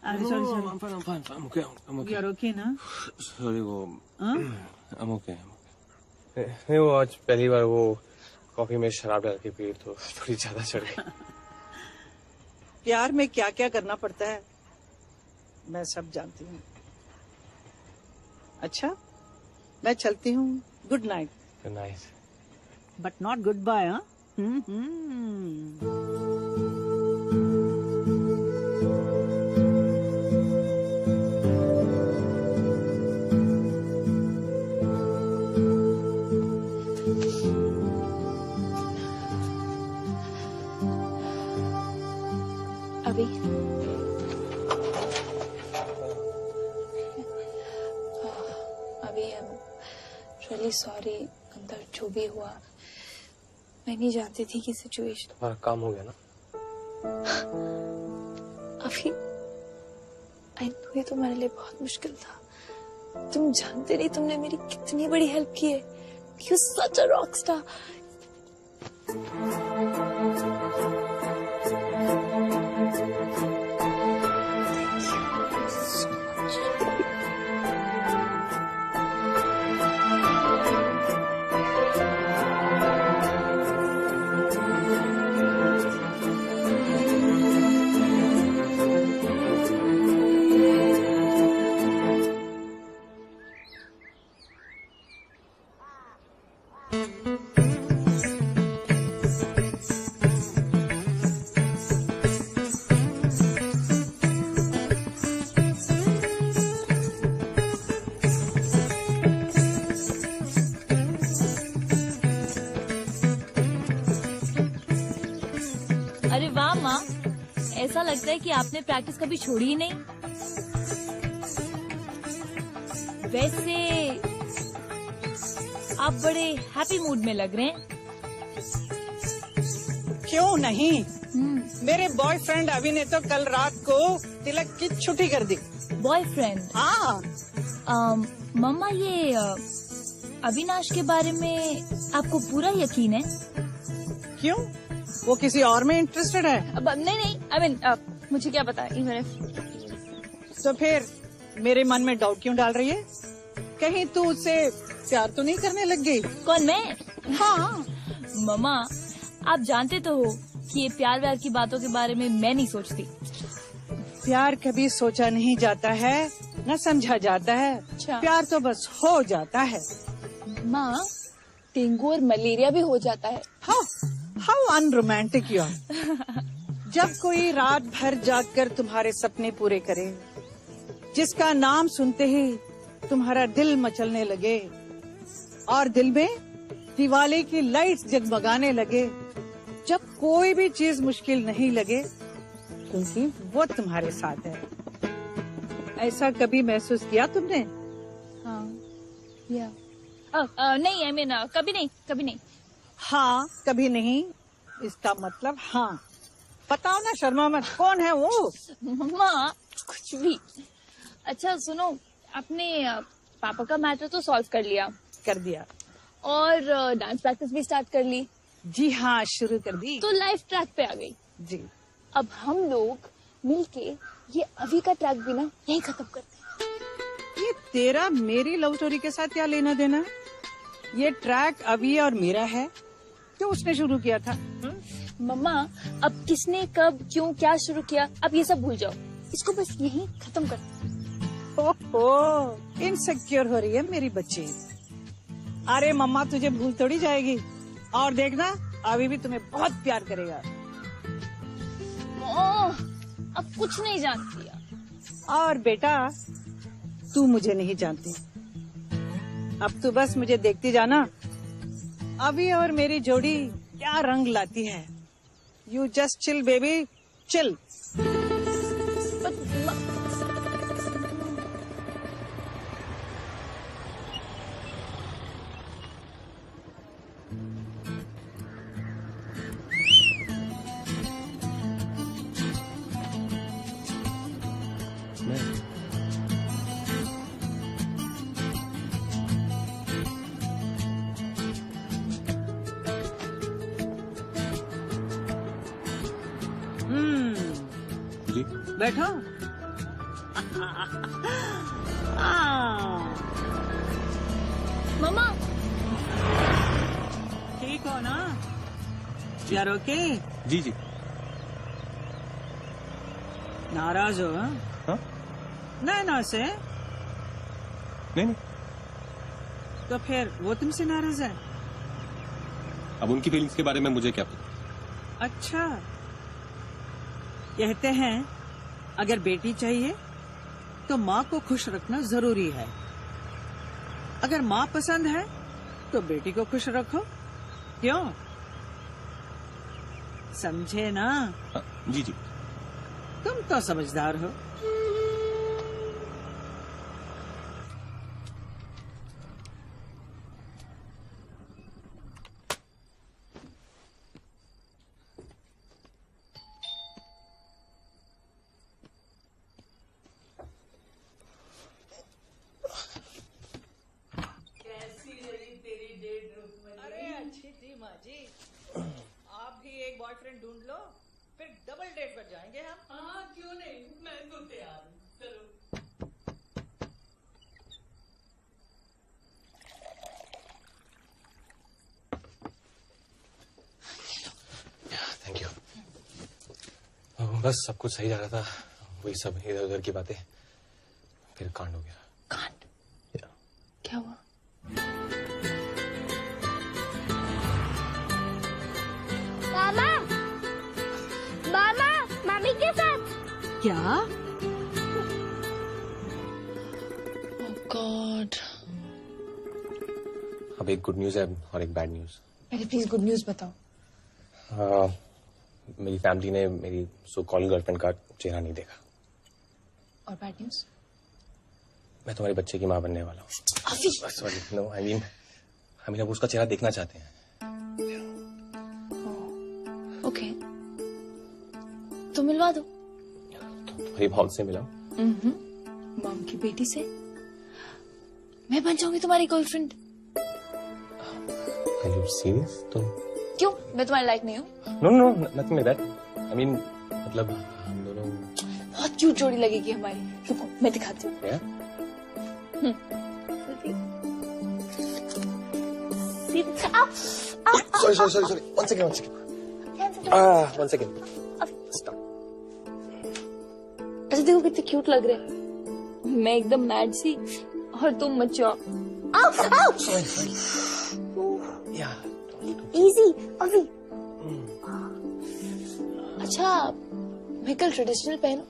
I'm okay. You're okay ना? Sorry, वो हाँ? I'm okay. नहीं, वो आज पहली बार वो कॉफी में शराब डाल के पी तो थोड़ी ज्यादा चढ़ गई। प्यार में क्या क्या करना पड़ता है मैं सब जानती हूँ। अच्छा, मैं चलती हूँ। Good night. Good night. But not goodbye. हाँ, अभी रियली सॉरी। अंदर जो भी हुआ मैं नहीं जानती थी कि सिचुएशन। तुम्हारा काम हो गया ना? अभी आई नो ये तुम्हारे लिए बहुत मुश्किल था। तुम जानते नहीं तुमने मेरी कितनी बड़ी हेल्प की है। You such a rock star. अरे वाह माँ, ऐसा लगता है कि आपने प्रैक्टिस कभी छोड़ी ही नहीं। वैसे आप बड़े हैप्पी मूड में लग रहे हैं। क्यों नहीं? मेरे बॉयफ्रेंड अभी ने तो कल रात को तिलक की छुट्टी कर दी। बॉयफ्रेंड? हाँ। मम्मा, ये अविनाश के बारे में आपको पूरा यकीन है? क्यों, वो किसी और में इंटरेस्टेड है? अब नहीं, आई मीन मुझे क्या पता है। तो फिर मेरे मन में डाउट क्यों डाल रही है? कहीं तू उससे प्यार तो नहीं करने लग गई? कौन, मैं? हाँ। मम्मा, आप जानते तो हो कि ये प्यार व्यार की बातों के बारे में मैं नहीं सोचती। प्यार कभी सोचा नहीं जाता है, न समझा जाता है। अच्छा। प्यार तो बस हो जाता है। माँ, डेंगू और मलेरिया भी हो जाता है। How unromantic you are. जब कोई रात भर जागकर तुम्हारे सपने पूरे करे, जिसका नाम सुनते ही तुम्हारा दिल मचलने लगे और दिल में दिवाली की लाइट्स जगमगाने लगे, जब कोई भी चीज मुश्किल नहीं लगे क्योंकि वो तुम्हारे साथ है। ऐसा कभी महसूस किया तुमने? हाँ, या नहीं, आई मीन कभी नहीं। हाँ, कभी नहीं इसका मतलब हाँ। बताओ ना, शर्मा मत। कौन है वो? मम्मा, कुछ भी। अच्छा सुनो, आपने पापा का मैटर तो सॉल्व कर दिया और डांस प्रैक्टिस भी स्टार्ट कर ली। जी हाँ, शुरू कर दी। तो लाइफ ट्रैक पे आ गई। जी। अब हम लोग मिलके ये अभी का ट्रैक भी ना यही खत्म करते हैं। ये तेरा मेरी लव स्टोरी के साथ क्या लेना देना? ये ट्रैक अभी और मेरा है जो उसने शुरू किया था। मम्मा, अब किसने कब क्यों क्या शुरू किया, अब ये सब भूल जाओ। इसको बस यही खत्म कर। ओहो, इनसिक्योर हो रही है मेरी बच्ची। अरे मम्मा तुझे भूल थोड़ी जाएगी। और देखना, अभी भी तुम्हें बहुत प्यार करेगा। अब कुछ नहीं जानती। और बेटा, तू मुझे नहीं जानती। अब तू बस मुझे देखती जाना, अभी और मेरी जोड़ी क्या रंग लाती है। You just chill baby, chill. बैठो। मम्मा ठीक हो ना? यार ओके? जी जी। नाराज हो? हाँ? नैना से? नहीं। तो फिर वो तुमसे नाराज है? अब उनकी फीलिंग्स के बारे में मुझे क्या पता। अच्छा, कहते हैं अगर बेटी चाहिए तो माँ को खुश रखना जरूरी है। अगर माँ पसंद है तो बेटी को खुश रखो। क्यों? समझे ना? जी जी। तुम तो समझदार हो। आप भी एक बॉयफ्रेंड ढूंढ लो, फिर डबल डेट पर जाएंगे हम। हाँ क्यों नहीं, मैं तो तैयार हूँ। चलो। Thank you. बस सब कुछ सही जा रहा था, वही सब इधर उधर की बातें, फिर कांड हो गया। कांड? क्या हुआ? मामा, मामा, मामी के साथ। क्या? गॉड। अब एक गुड न्यूज है और एक बैड न्यूज। पहले प्लीज गुड न्यूज बताओ। मेरी फैमिली ने मेरी सो कॉल गर्लफ्रेंड का चेहरा नहीं देखा। और बैड न्यूज? मैं तुम्हारे बच्चे की माँ बनने वाला हूँ। सॉरी, नो, आई मीन अब उसका चेहरा देखना चाहते हैं। ओके, तो मिलवा दो। तुम्हारी भाव से मिला। मॉम की बेटी से मैं बन जाऊंगी तुम्हारी गर्लफ्रेंड। Are you serious? तुम? क्यों, मैं तुम्हारे लायक नहीं हूँ? No, nothing like that. I mean, मतलब हम दोनों बहुत क्यूट जोड़ी लगेगी हमारी। रुको मैं दिखाती हूँ। क्या? Sorry. One second. One second. Stop. अच्छा देखो कितने क्यूट लग रहे हैं। मैं एकदम मैड सी और तुम मैच्योर। Sorry. Yeah. इजी अभी। अच्छा मैं कल ट्रेडिशनल पहनूं?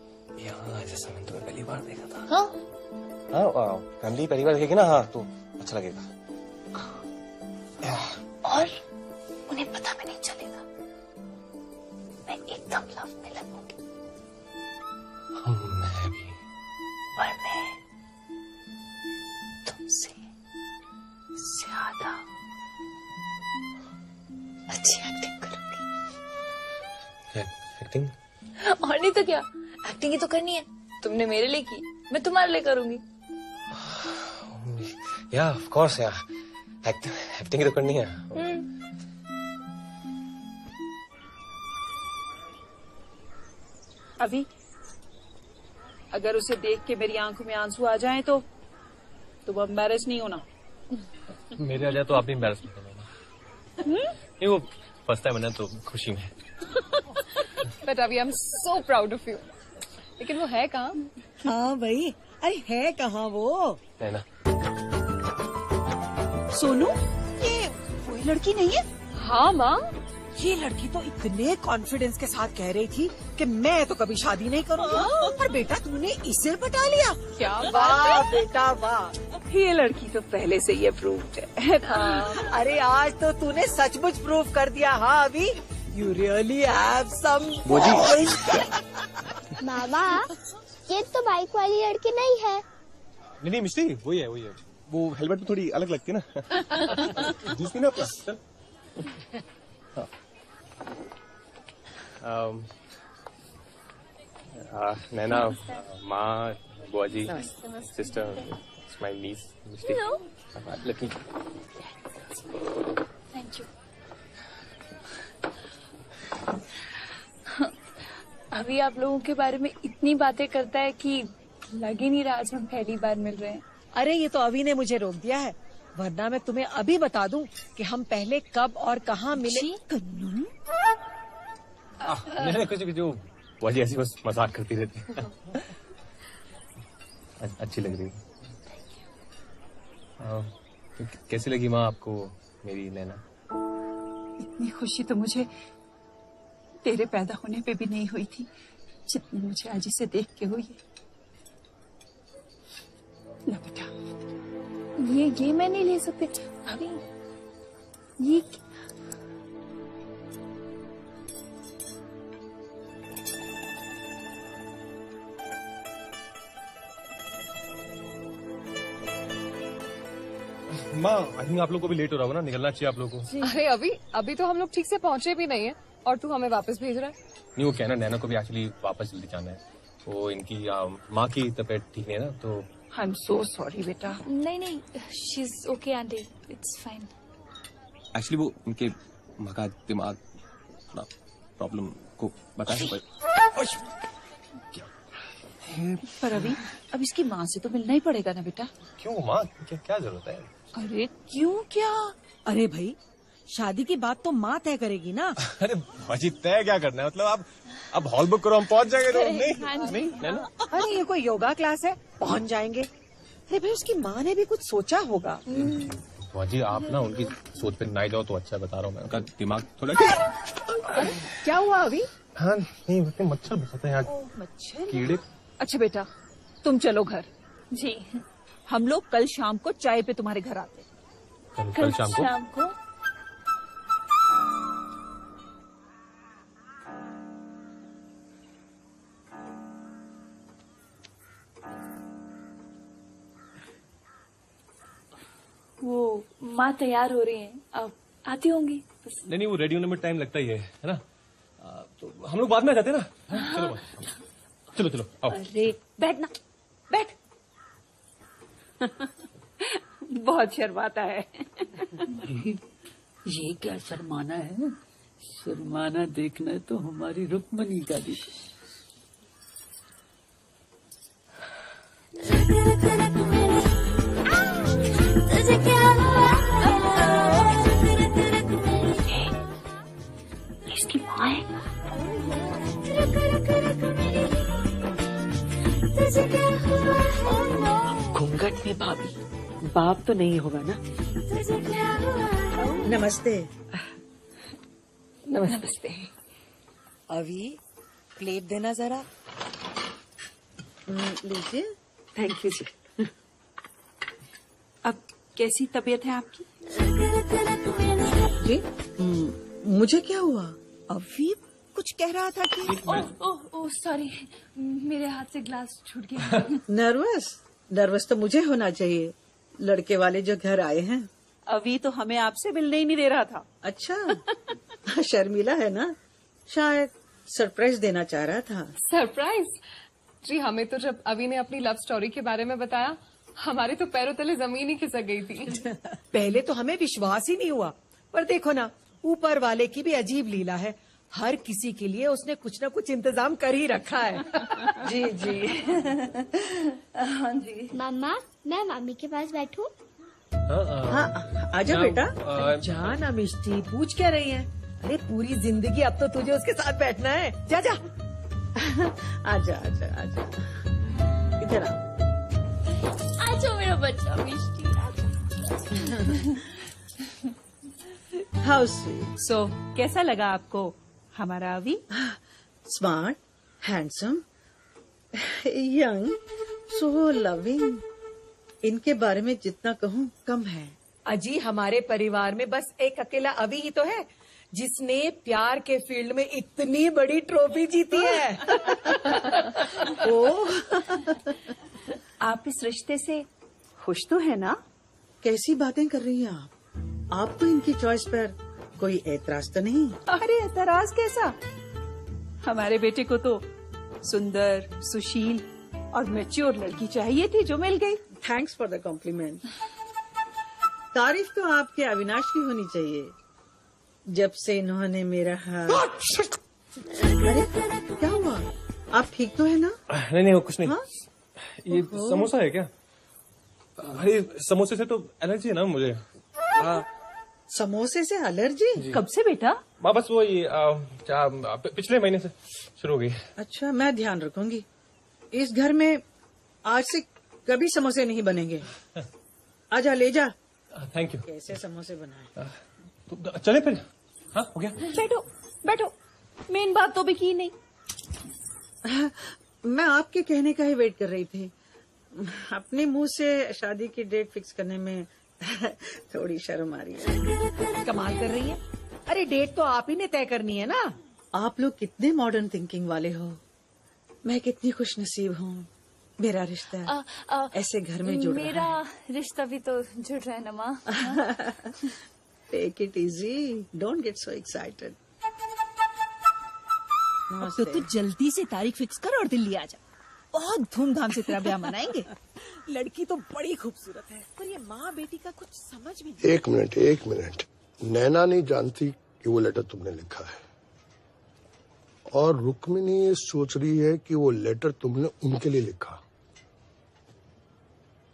यार जैसा मैंने तुम्हें पहली बार देखा था। हाँ फैमिली पहली बार देखेगी ना, हाँ तो अच्छा लगेगा। और उन्हें पता भी नहीं चलेगा। मैं एकदम लव में लगूंगी। मैं भी। और मैं तुमसे ज्यादा अच्छी एक्टिंग करूंगी। एक्टिंग? और नहीं तो क्या, एक्टिंग ही तो करनी है। तुमने मेरे लिए की, मैं तुम्हारे लिए करूंगी। या ऑफ कोर्स यार, एक्टिंग ही तो करनी है। अभी अगर उसे देख के मेरी आंखों में आंसू आ जाएं तो अब मैरिज नहीं होना। मेरे आ जाए तो आप भी एम्बैरेस नहीं होना। नहीं वो फर्स्ट टाइम है ना तो खुशी में। बट अभी I am so proud of you. लेकिन वो है कहाँ? हाँ भाई, अरे है कहाँ वो? है ना। सोनू, ये कोई लड़की नहीं है? हाँ माँ, ये लड़की तो इतने कॉन्फिडेंस के साथ कह रही थी कि मैं तो कभी शादी नहीं करूँगी, और बेटा तूने इसे पटा लिया। क्या वाह बेटा वाह, ये लड़की तो पहले से ही अप्रूव्ड है। अरे आज तो तूने सचमुच प्रूव कर दिया। हाँ अभी यू रियली हैव सम। मामा, ये तो बाइक वाली लड़की नहीं है। नहीं मिस्टी, वही है। वो हेलमेट में थोड़ी अलग लगती है ना। दूसरी ना अपना। नैना, माँ, बुआ ji, sister, my niece Misty. Lucky. Thank you. अभी आप लोगों के बारे में इतनी बातें करता है कि लग ही नहीं रहा आज हम पहली बार मिल रहे हैं। अरे ये तो अभी ने मुझे रोक दिया है, वरना मैं तुम्हें अभी बता दूं कि हम पहले कब और कहाँ मिले। नहीं कुछ जो वजह ऐसी बस मजाक करती रहती है। अच्छी लग रही है। तो कैसी लगी माँ आपको मेरी नैना? इतनी खुशी तो मुझे तेरे पैदा होने पे भी नहीं हुई थी जितनी मुझे आज इसे देख के हुई है। ना बेटा, ये मैं नहीं ले सकती भाभी। ये माँ आई थिंक आप लोग को भी लेट हो रहा होगा ना, निकलना चाहिए आप लोग को। अरे अभी तो हम लोग ठीक से पहुंचे भी नहीं है और तू हमें वापस भेज रहा है। नहीं वो कहना नैना को भी एक्चुअली वापस जल्दी जाना है। वो इनकी माँ की तबीयत ठीक नहीं है ना, तो आई एम सो सॉरी बेटा। नहीं she is okay aunty, it's fine. Actually वो उनके माँ का दिमाग प्रॉब्लम को बताया। पर अभी अब इसकी माँ से तो मिलना ही पड़ेगा ना बेटा। क्यों माँ, क्या जरूरत है? अरे क्यों क्या? अरे भाई शादी की बात तो माँ तय करेगी ना। अरे बाजी तय क्या करना है, मतलब आप हॉल बुक करो, हम पहुंच जाएंगे। तो नहीं नैना। अरे ये कोई योगा क्लास है, पहुंच जाएंगे। अरे भाई उसकी माँ ने भी कुछ सोचा होगा। बाजी आप ना उनकी सोच पे ना जाओ तो अच्छा, बता रहा हूँ मैं, उनका दिमाग थोड़ा। क्या हुआ अभी? हाँ नहीं मच्छर बसाते हैं यहाँ, मच्छर कीड़े। अच्छा बेटा तुम चलो घर। जी हम लोग कल शाम को चाय पे तुम्हारे घर आते। कल शाम को? वो माँ तैयार हो रही हैं, अब आती होंगी। नहीं वो रेडी होने में टाइम लगता ही है ना। तो हम लोग बाद में आ जाते हैं ना। चलो चलो आओ। अरे बैठ ना, बैठ। बहुत शर्माता है। ये क्या शर्माना है? शर्माना देखना है तो हमारी रुक्मणी का देखो। इसकी माँ है। घूंघट में भाभी, बाप तो नहीं होगा ना? नमस्ते। नमस्ते। अभी प्लेट देना जरा। लीजिए। थैंक यू जी। अब कैसी तबीयत है आपकी? जी मुझे क्या हुआ? अभी कुछ कह रहा था कि ओह सॉरी, मेरे हाथ से ग्लास छूट गया। नर्वस तो मुझे होना चाहिए, लड़के वाले जो घर आए हैं। अभी तो हमें आपसे मिलने ही नहीं दे रहा था। अच्छा शर्मिला है ना, शायद सरप्राइज देना चाह रहा था। सरप्राइज? जी हमें तो जब अभी ने अपनी लव स्टोरी के बारे में बताया, हमारे तो पैरों तले जमीन ही खिसक गई थी। पहले तो हमें विश्वास ही नहीं हुआ, पर देखो ना ऊपर वाले की भी अजीब लीला है, हर किसी के लिए उसने कुछ न कुछ इंतजाम कर ही रखा है। जी जी। हाँ जी। मामा मैं मामी के पास बैठूं? हाँ आजा बेटा। जा ना मिष्टी, पूछ क्या रही है? अरे पूरी जिंदगी अब तो तुझे उसके साथ बैठना है। जा जा। आजा आजा आजा, इधर आ। आजा मेरा बच्चा मिष्टी। How sweet. सो कैसा लगा आपको हमारा अभी? Smart, handsome, young, so loving. इनके बारे में जितना कहूँ कम है। अजी हमारे परिवार में बस एक अकेला अभी ही तो है जिसने प्यार के फील्ड में इतनी बड़ी ट्रॉफी जीती है। ओ आप इस रिश्ते से खुश तो है ना? कैसी बातें कर रही हैं आप? आपको इनकी चॉइस पर कोई एतराज तो नहीं? अरे एतराज कैसा, हमारे बेटे को तो सुंदर, सुशील और मैच्योर लड़की चाहिए थी जो मिल गई। Thanks for the compliment. तारीफ तो आपके अविनाश की होनी चाहिए, जब से इन्होंने मेरा हाथ। अरे क्या हुआ? आप ठीक तो है ना? नहीं नहीं, वो कुछ नहीं। हाँ? ये समोसा है क्या? अरे समोसे से तो एलर्जी है ना मुझे। समोसे से एलर्जी? कब से बेटा? माँ बस वो ये पिछले महीने से शुरू हो गई। अच्छा, मैं ध्यान रखूंगी। इस घर में आज से कभी समोसे नहीं बनेंगे। आजा ले जा। Thank you. कैसे समोसे बनाए? तो चले फिर। हाँ हो गया। बैठो बैठो, मेन बात तो भी की नहीं। मैं आपके कहने का ही वेट कर रही थी। अपने मुंह से शादी की डेट फिक्स करने में थोड़ी शर्म आ रही है। कमाल कर रही है। अरे डेट तो आप ही ने तय करनी है ना। आप लोग कितने मॉडर्न थिंकिंग वाले हो। मैं कितनी खुशनसीब हूँ, मेरा रिश्ता ऐसे घर में जुड़ मेरा रहा है। रिश्ता भी तो जुड़ रहा है ना माँ। Take it easy, don't get so excited. तो तू जल्दी से तारीख फिक्स कर और दिल्ली आ जा। बहुत धूमधाम से तेरा ब्याह मनाएंगे। लड़की तो बड़ी खूबसूरत है, पर ये माँ बेटी का कुछ समझ में नहीं। एक मिनट। नैना नहीं जानती कि वो लेटर तुमने लिखा है, और रुक्मिणी ये सोच रही है कि वो लेटर तुमने उनके लिए लिखा।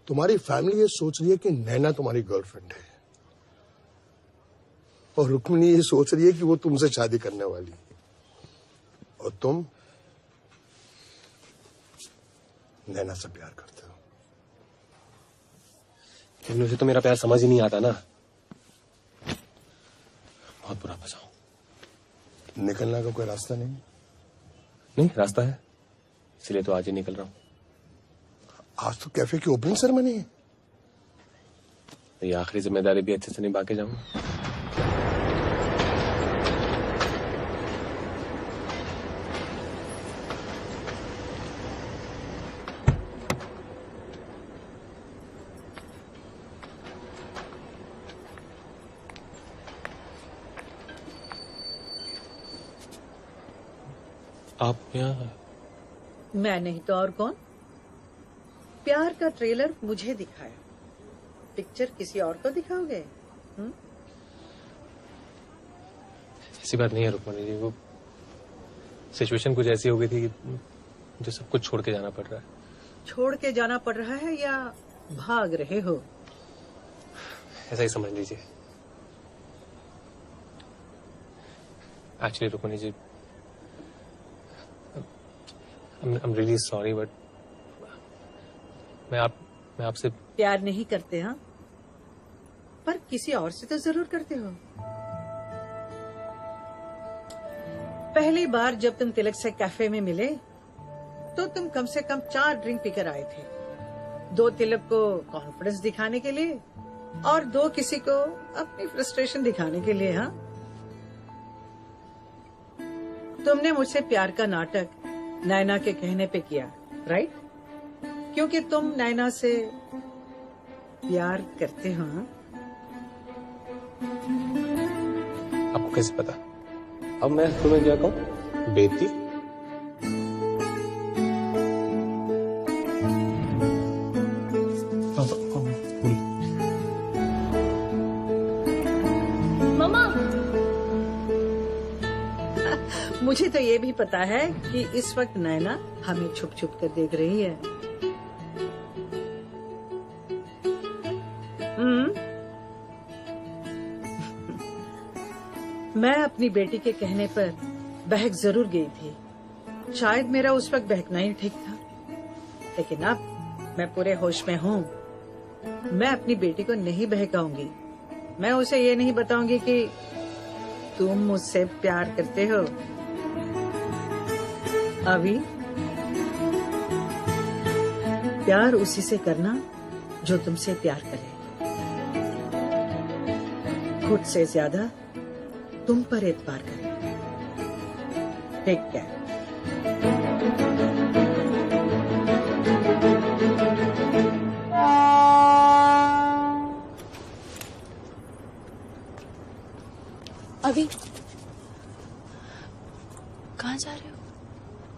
तुम्हारी फैमिली ये सोच रही है कि नैना तुम्हारी गर्लफ्रेंड है, और रुक्मिणी ये सोच रही है कि वो तुमसे शादी करने वाली है, और तुम नैना से प्यार करते हो। लेकिन उसे तो मेरा प्यार समझ ही नहीं आता ना। बहुत बुरा फंसा हूं। निकलने का कोई रास्ता नहीं? नहीं, रास्ता है, इसलिए तो आज ही निकल रहा हूँ। आज तो कैफे की ओपनिंग सेरेमनी है। तो ये आखिरी जिम्मेदारी भी अच्छे से निभा के जाऊंगा। आप यहाँ? मैं नहीं तो और कौन। प्यार का ट्रेलर मुझे दिखाया, पिक्चर किसी और को दिखाओगे? ऐसी बात नहीं है रुक्मणी जी, वो सिचुएशन कुछ ऐसी हो गई थी कि मुझे सब कुछ छोड़ के जाना पड़ रहा है। छोड़ के जाना पड़ रहा है या भाग रहे हो? ऐसा ही समझ लीजिए। Actually Rukmini ji, I'm really sorry, but मैं आपसे प्यार नहीं करते हाँ, पर किसी और से तो जरूर करते हो। पहली बार जब तुम तिलक से कैफे में मिले तो तुम कम से कम 4 ड्रिंक पीकर आए थे। 2 तिलक को कॉन्फिडेंस दिखाने के लिए और 2 किसी को अपनी फ्रस्ट्रेशन दिखाने के लिए। हाँ, तुमने मुझसे प्यार का नाटक नैना के कहने पे किया, राइट? क्योंकि तुम नैना से प्यार करते हो। हाँ? आपको कैसे पता? अब मैं तुम्हें क्या कहूँ? बेटी? मामा, मुझे तो ये भी पता है कि इस वक्त नैना हमें छुप छुप कर देख रही है। मैं अपनी बेटी के कहने पर बहक जरूर गई थी। शायद मेरा उस वक्त बहकना ही ठीक था, लेकिन अब मैं पूरे होश में हूँ। मैं अपनी बेटी को नहीं बहकाऊंगी। मैं उसे ये नहीं बताऊंगी कि तुम मुझसे प्यार करते हो। अभी प्यार उसी से करना जो तुमसे प्यार करे। खुद से ज्यादा तुम पर एतबार करे। Take care. अभी कहाँ जा रहे हो?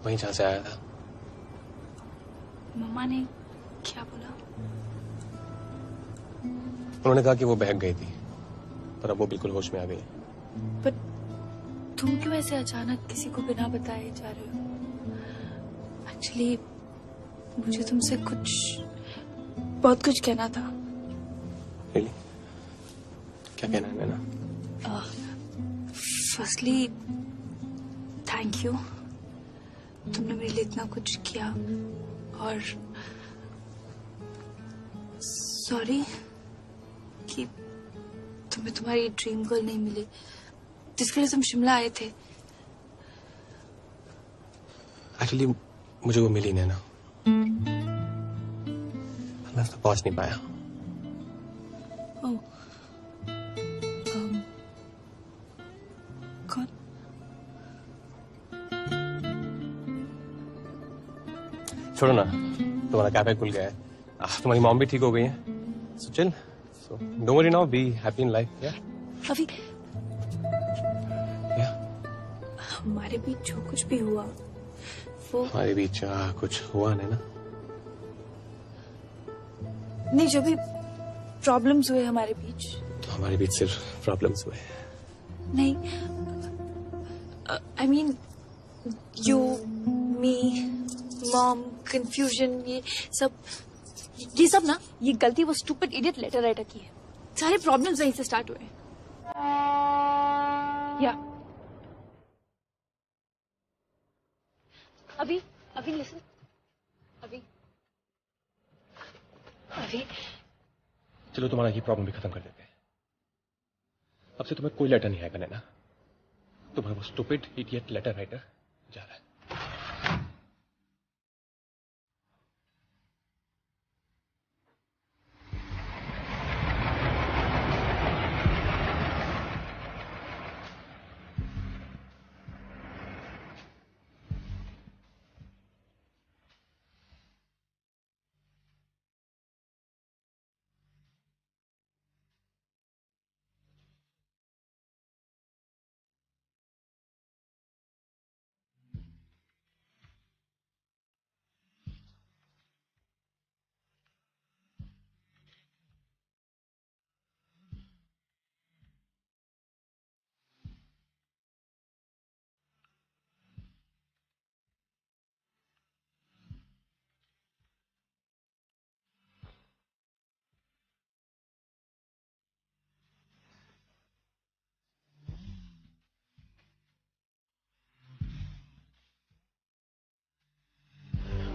वहीं जहाँ से आया था। मम्मा ने क्या बोला? उन्होंने कहा कि वो बहक गई थी, पर अब वो बिल्कुल होश में आ गई। पर तुम क्यों ऐसे अचानक किसी को बिना बताए जा रहे हो? एक्चुअली मुझे तुमसे बहुत कुछ कहना था। Really? क्या कहना है नैना? फर्स्टली थैंक यू, तुमने मेरे लिए इतना कुछ किया, और सॉरी कि तुम्हें तुम्हारी ड्रीम गर्ल नहीं मिली जिसके लिए तुम शिमला आए थे। एक्चुअली मुझे वो मिली नैना, मैं उसको पहुंच नहीं पाया। कौन? छोड़ो ना, तुम्हारा कैफे खुल गया है, तुम्हारी मॉम भी ठीक हो गई है, so chill, so don't worry now, be happy in life. या अभी हमारे बीच जो कुछ भी हुआ वो हमारे बीच कुछ हुआ नहीं ना? नहीं, जो भी प्रॉब्लम्स हुए हमारे बीच, तो हमारे बीच सिर्फ प्रॉब्लम्स हुए। नहीं, I mean you, me, mom, confusion, ये सब ना, ये गलती वो स्टूपिड इडियट लेटर राइटर की है। सारे प्रॉब्लम्स वहीं से स्टार्ट हुए। या अभी लिसन, अभी चलो तुम्हारा ये प्रॉब्लम भी खत्म कर देते हैं। अब से तुम्हें कोई लेटर नहीं आएगा नैना, तुम्हारा वो स्टूपिड इडियट लेटर राइटर जा रहा है।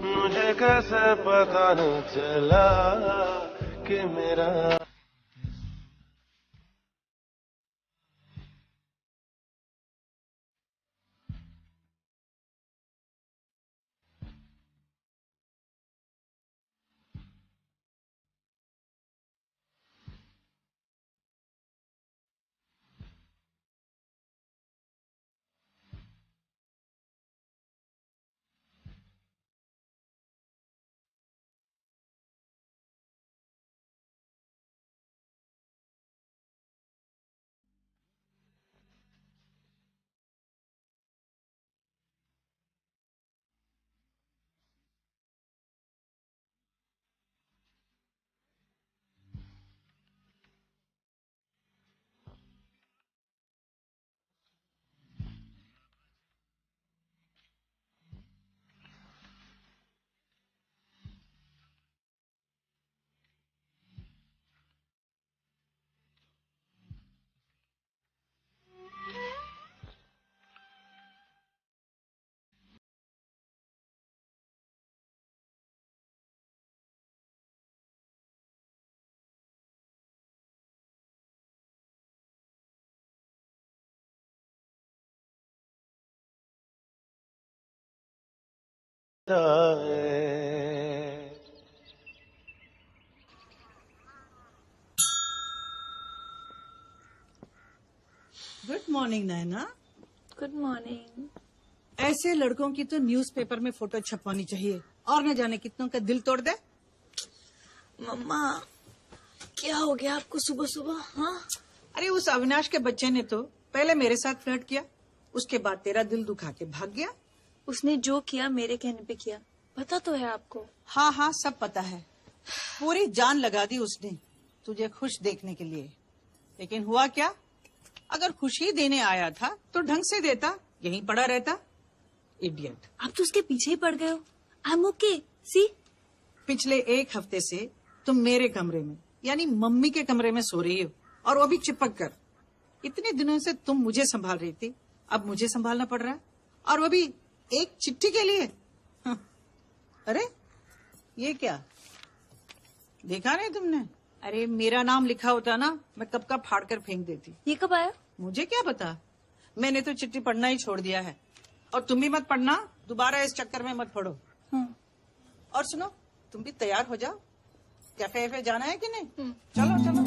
मुझे कैसे पता नहीं चला कि मेरा good morning Naina. Good morning. ऐसे लड़कों की तो न्यूज़पेपर में फोटो छपवानी चाहिए, और न जाने कितनों का दिल तोड़ दे। मम्मा क्या हो गया आपको सुबह सुबह? हाँ, अरे उस अविनाश के बच्चे ने तो पहले मेरे साथ फ्लर्ट किया, उसके बाद तेरा दिल दुखा के भाग गया। उसने जो किया मेरे कहने पे किया, पता तो है आपको। हाँ हाँ सब पता है, पूरी जान लगा दी उसने तुझे खुश देखने के लिए। लेकिन हुआ क्या, अगर खुशी देने आया था तो ढंग से देता, यहीं पड़ा रहता। इडियट। आप तो उसके पीछे ही पड़ गए हो। I am okay. सी पिछले 1 हफ्ते से तुम मेरे कमरे में यानी मम्मी के कमरे में सो रही हो, और वो भी चिपक कर। इतने दिनों से तुम मुझे संभाल रही थी, अब मुझे संभालना पड़ रहा है, और वो भी एक चिट्ठी के लिए। हाँ। अरे ये क्या, देखा नहीं तुमने? अरे मेरा नाम लिखा होता ना, मैं कब का फाड़ कर फेंक देती। ये कब आया? मुझे क्या पता, मैंने तो चिट्ठी पढ़ना ही छोड़ दिया है। और तुम भी मत पढ़ना, दोबारा इस चक्कर में मत पढ़ो। और सुनो, तुम भी तैयार हो जाओ, कैफे जाना है कि नहीं? चलो चलो।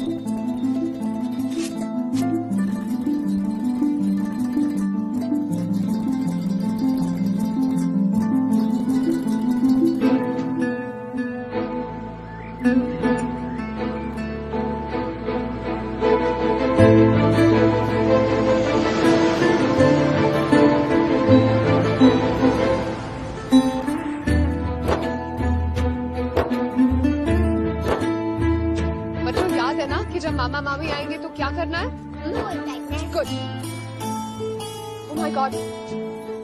मामा मामी आएंगे तो क्या करना है? गुड। ओह माय गॉड,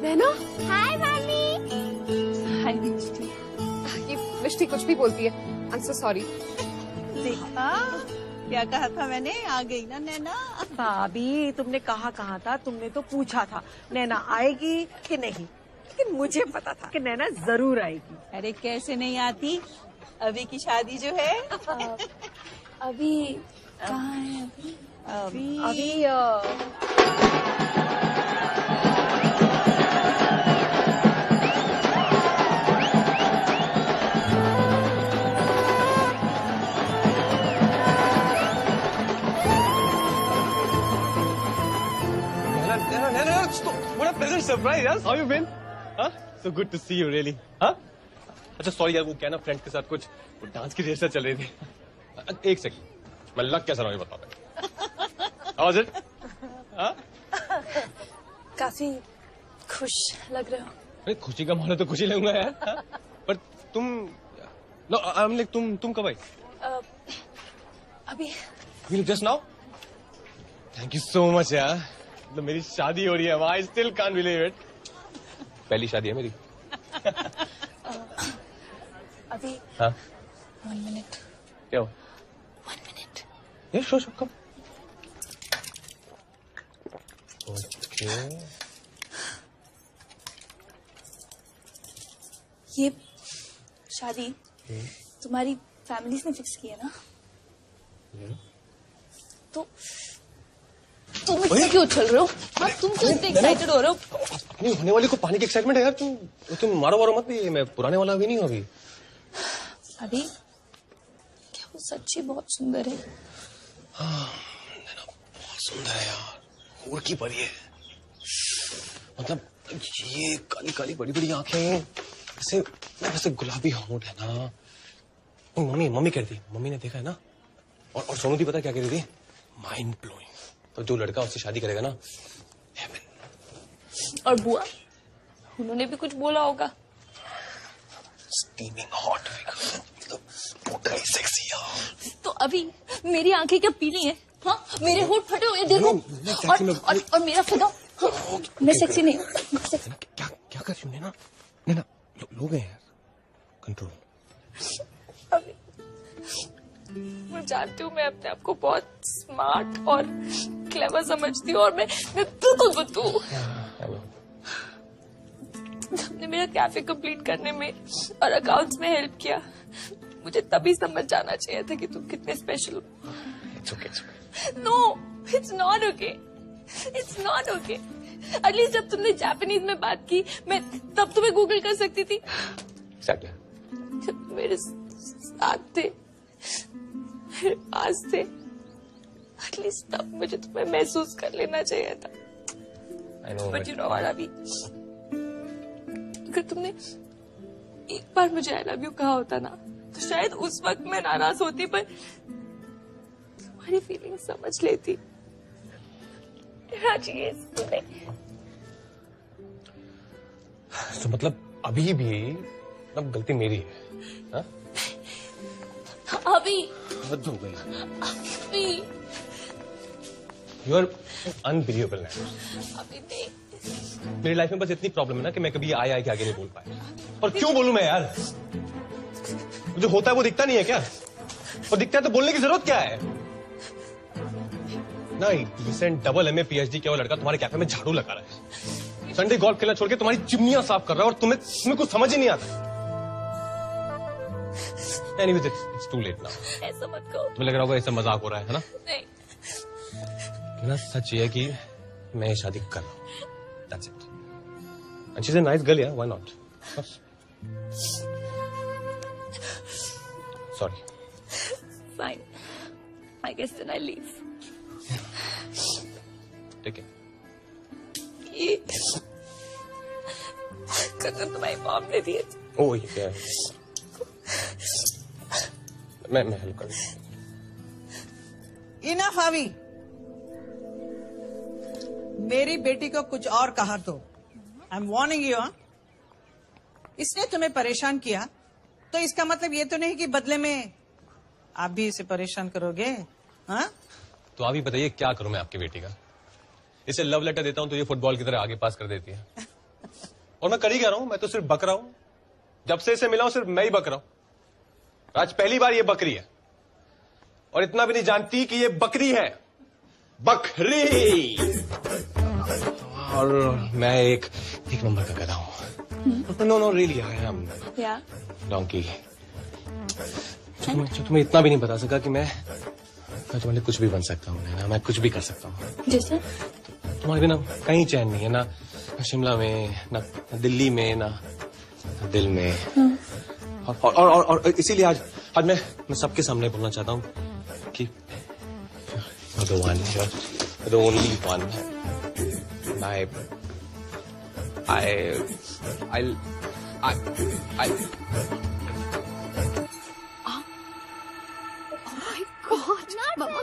नैना। हाय मामी। हाय मिष्टी। ये मिष्टी कुछ भी बोलती है। I am so sorry. देखा क्या कहा था मैंने, आ गई ना नैना। भाभी तुमने कहा था, तुमने तो पूछा था नैना आएगी कि नहीं, लेकिन मुझे पता था कि नैना जरूर आएगी। अरे कैसे नहीं आती, अभी की शादी जो है। अभी कहाँ है? अभी What a pleasant surprise, यार. How you been? Huh? So good to see you, really. Huh? अच्छा सॉरी यार, वो क्या ना फ्रेंड के साथ कुछ डांस की रिहर्सल चल रही थी। एक सेकंड, मैं लग कैसा रहा हूँ ये बताता। How was it? हाँ? काफी खुश लग रहे हो। अरे खुशी का माहौल है तो खुशी लगूंगा यार। हाँ? पर तुम नो तुम कब आई? अभी just now. Thank you so much यार, मतलब मेरी शादी हो रही है, I still can't believe it. पहली शादी है मेरी। अभी हाँ 1 मिनट। क्या हो? 1 मिनट। ये शो कम। ओके। ये शादी तुम्हारी फैमिली ने फिक्स की है ना? तो तुम इसमें क्यों उछल रहे हो? अब तुम क्यों इतने एक्साइटेड हो रहे हो? अपनी होने वाली को पाने की एक्साइटमेंट है यार। तुम मारो मत, ये मैं पुराने वाला भी नहीं हूँ अभी। अभी क्या वो सच्ची बहुत सुंदर है? हाँ, बहुत सुंदर है यार, हूर की परी है। मतलब ये काली काली बड़ी बड़ी आंखें, वैसे गुलाबी होंठ है ना। मम्मी कह रही थी, मम्मी ने देखा है ना। और सोनू दी पता क्या कह रही थी? Mind blowing. तो जो लड़का उससे शादी करेगा ना, हेवन। और बुआ, उन्होंने भी कुछ बोला होगा। स्टीमिंग हॉट, मतलब टोटली सेक्सी यार। तो अभी मेरी आंखें क्या पीली हैं? हाँ, मेरे होंठ फटे हुए देखो। और मेरा फिदा। हाँ, मैं सेक्सी नहीं हूँ। क्या कर रही हूँ नैना? लोग हैं यार, कंट्रोल। अभी मैं जानती हूँ मैं अपने आप को बहुत स्मार्ट और क्लेवर समझती हूँ, और मैं बिल्कुल बुद्धू हूँ। तुमने मेरा कैफे कंप्लीट करने में और अकाउंट्स में हेल्प किया, मुझे तभी समझ जाना चाहिए था कि तुम कितने स्पेशल हो। It's okay. No, it's not okay. It's not okay. At least जब तुमने जापानीज में बात की, मैं तब तुम्हें गूगल कर सकती थी। Exactly. जब मेरे साथ थे, मेरे पास थे, एटलीस्ट तब मुझे तुम्हें महसूस कर लेना चाहिए था। I know. But you know what, अभी अगर तुमने एक बार मुझे आई लव यू कहा होता ना, तो शायद उस वक्त मैं नाराज होती, पर तुम्हारी फीलिंग समझ लेती। चाहिए तुम्हें। तो मतलब अभी भी अब गलती मेरी है? हाँ? अभी हद हो गई। अभी यू आर अनबिलीवेबल नैना। अभी नहीं। मेरी लाइफ में बस इतनी प्रॉब्लम है ना कि मैं कभी आए के आगे नहीं बोल पाया। और क्यों बोलूं मैं यार? जो होता है वो दिखता नहीं है क्या? और दिखता है तो बोलने की जरूरत क्या है? ना रिसेंट डबल MA PhD किया हुआ लड़का तुम्हारे कैफे में झाड़ू लगा रहा है, संडे गोल्फ खेलना छोड़ के तुम्हारी चिमनियां साफ कर रहा है, और तुम्हें कुछ समझ ही नहीं आता। Anyways, it's too late now. ऐसा मत कहो। तुम्हें लग रहा होगा ऐसा मजाक हो रहा है ना? नहीं। ना सच ये है कि मैं ये शादी कर रहा हूँ। That's it. And she's a nice girl, yeah. Why not? Sorry. Fine. I guess then I leave. ठीक है। ये कंगन तुम्हारी मॉम ने दिए थे। ओह ये क्या है? मैं हेल्प कर दूँ। इनफ अभी। मेरी बेटी को कुछ और कहा तो आई एम वार्निंग यू। इसने तुम्हें परेशान किया तो इसका मतलब ये तो नहीं कि बदले में आप भी इसे परेशान करोगे। हाँ? तो आप ही बताइए क्या करूं मैं आपकी बेटी का? इसे लव लेटर देता हूं तो ये फुटबॉल की तरह आगे पास कर देती है। और मैं कर ही कह रहा हूं, मैं तो सिर्फ बक रहा हूं। जब से इसे मिला हूं सिर्फ मैं ही बक रहा हूं। आज पहली बार ये बकरी है, और इतना भी नहीं जानती कि ये बकरी है। बकरी। और मैं एक नंबर का गधा हूं। No really I am donkey. जो तुम्हें इतना भी नहीं बता सका कि मैं तुम्हारे लिए कुछ भी बन सकता हूँ ना, मैं कुछ भी कर सकता हूँ। जैसे? तुम्हारे बिना कहीं चैन नहीं है, ना शिमला में, ना दिल्ली में, ना दिल में। और इसीलिए आज मैं सबके सामने बोलना चाहता हूँ कि you're the one, you're the only one.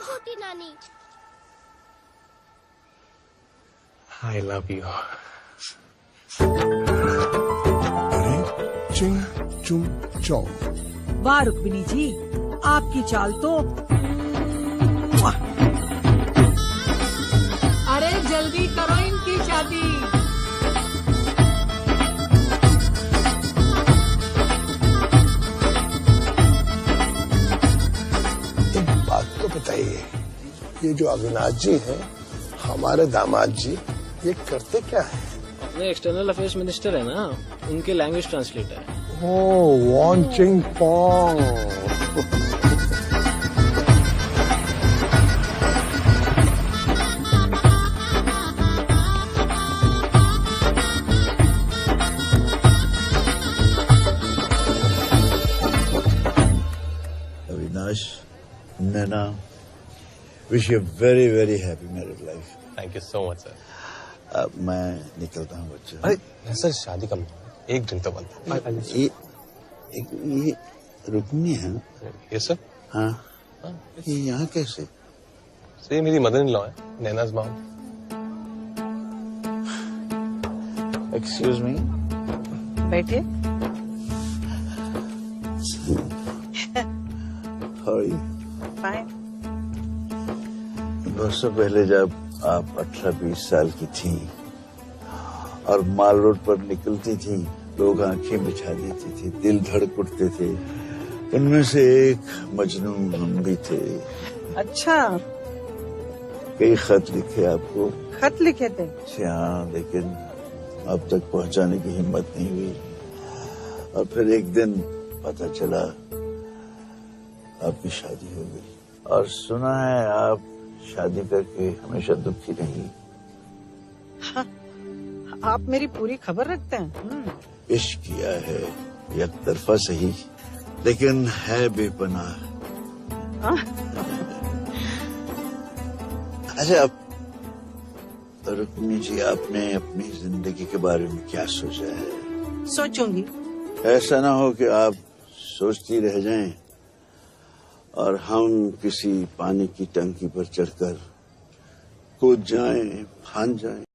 छोटी नानी, I love you. चिंग चुम चौ। वाह रुक्मिणी जी, आपकी चाल तो। अरे जल्दी करो इनकी शादी। एक बात तो बताइए, ये जो अविनाश जी हैं, हमारे दामाद जी, ये करते क्या है? अपने एक्सटर्नल अफेयर्स मिनिस्टर है ना, उनके लैंग्वेज ट्रांसलेटर है। Oh, Won Ching Pong. Avinash, Naina, wish you very very happy married life. Thank you so much sir. अब मैं निकलता हूँ बच्चों। अरे सर, शादी का एक दिन तो बनता है। ये रुक्मिणी है? Yes sir. हाँ, ये यहाँ कैसे? सर ये मेरी मदर इन लॉ है, नैनाज मॉम। Excuse me. बैठे। How are you? फाइन। बरसों पहले जब आप 18-20 साल की थी और माल रोड पर निकलती थी, लोग आंखें बिछा देती थी, दिल धड़क उठते थे। उनमें से एक मजनू हम भी थे। अच्छा, कई खत लिखे आपको। खत लिखे थे? हाँ, लेकिन अब तक पहुंचाने की हिम्मत नहीं हुई। और फिर एक दिन पता चला आपकी शादी हो गई, और सुना है आप शादी करके हमेशा दुखी रही। हाँ, आप मेरी पूरी खबर रखते हैं। इश्क किया है, एक तरफा सही, लेकिन है बेपनाह। अच्छा, रुक्मिणी जी, आपने अपनी जिंदगी के बारे में क्या सोचा है? सोचूंगी। ऐसा ना हो कि आप सोचती रह जाएं और हम किसी पानी की टंकी पर चढ़कर कूद जाएं, फान जाएं।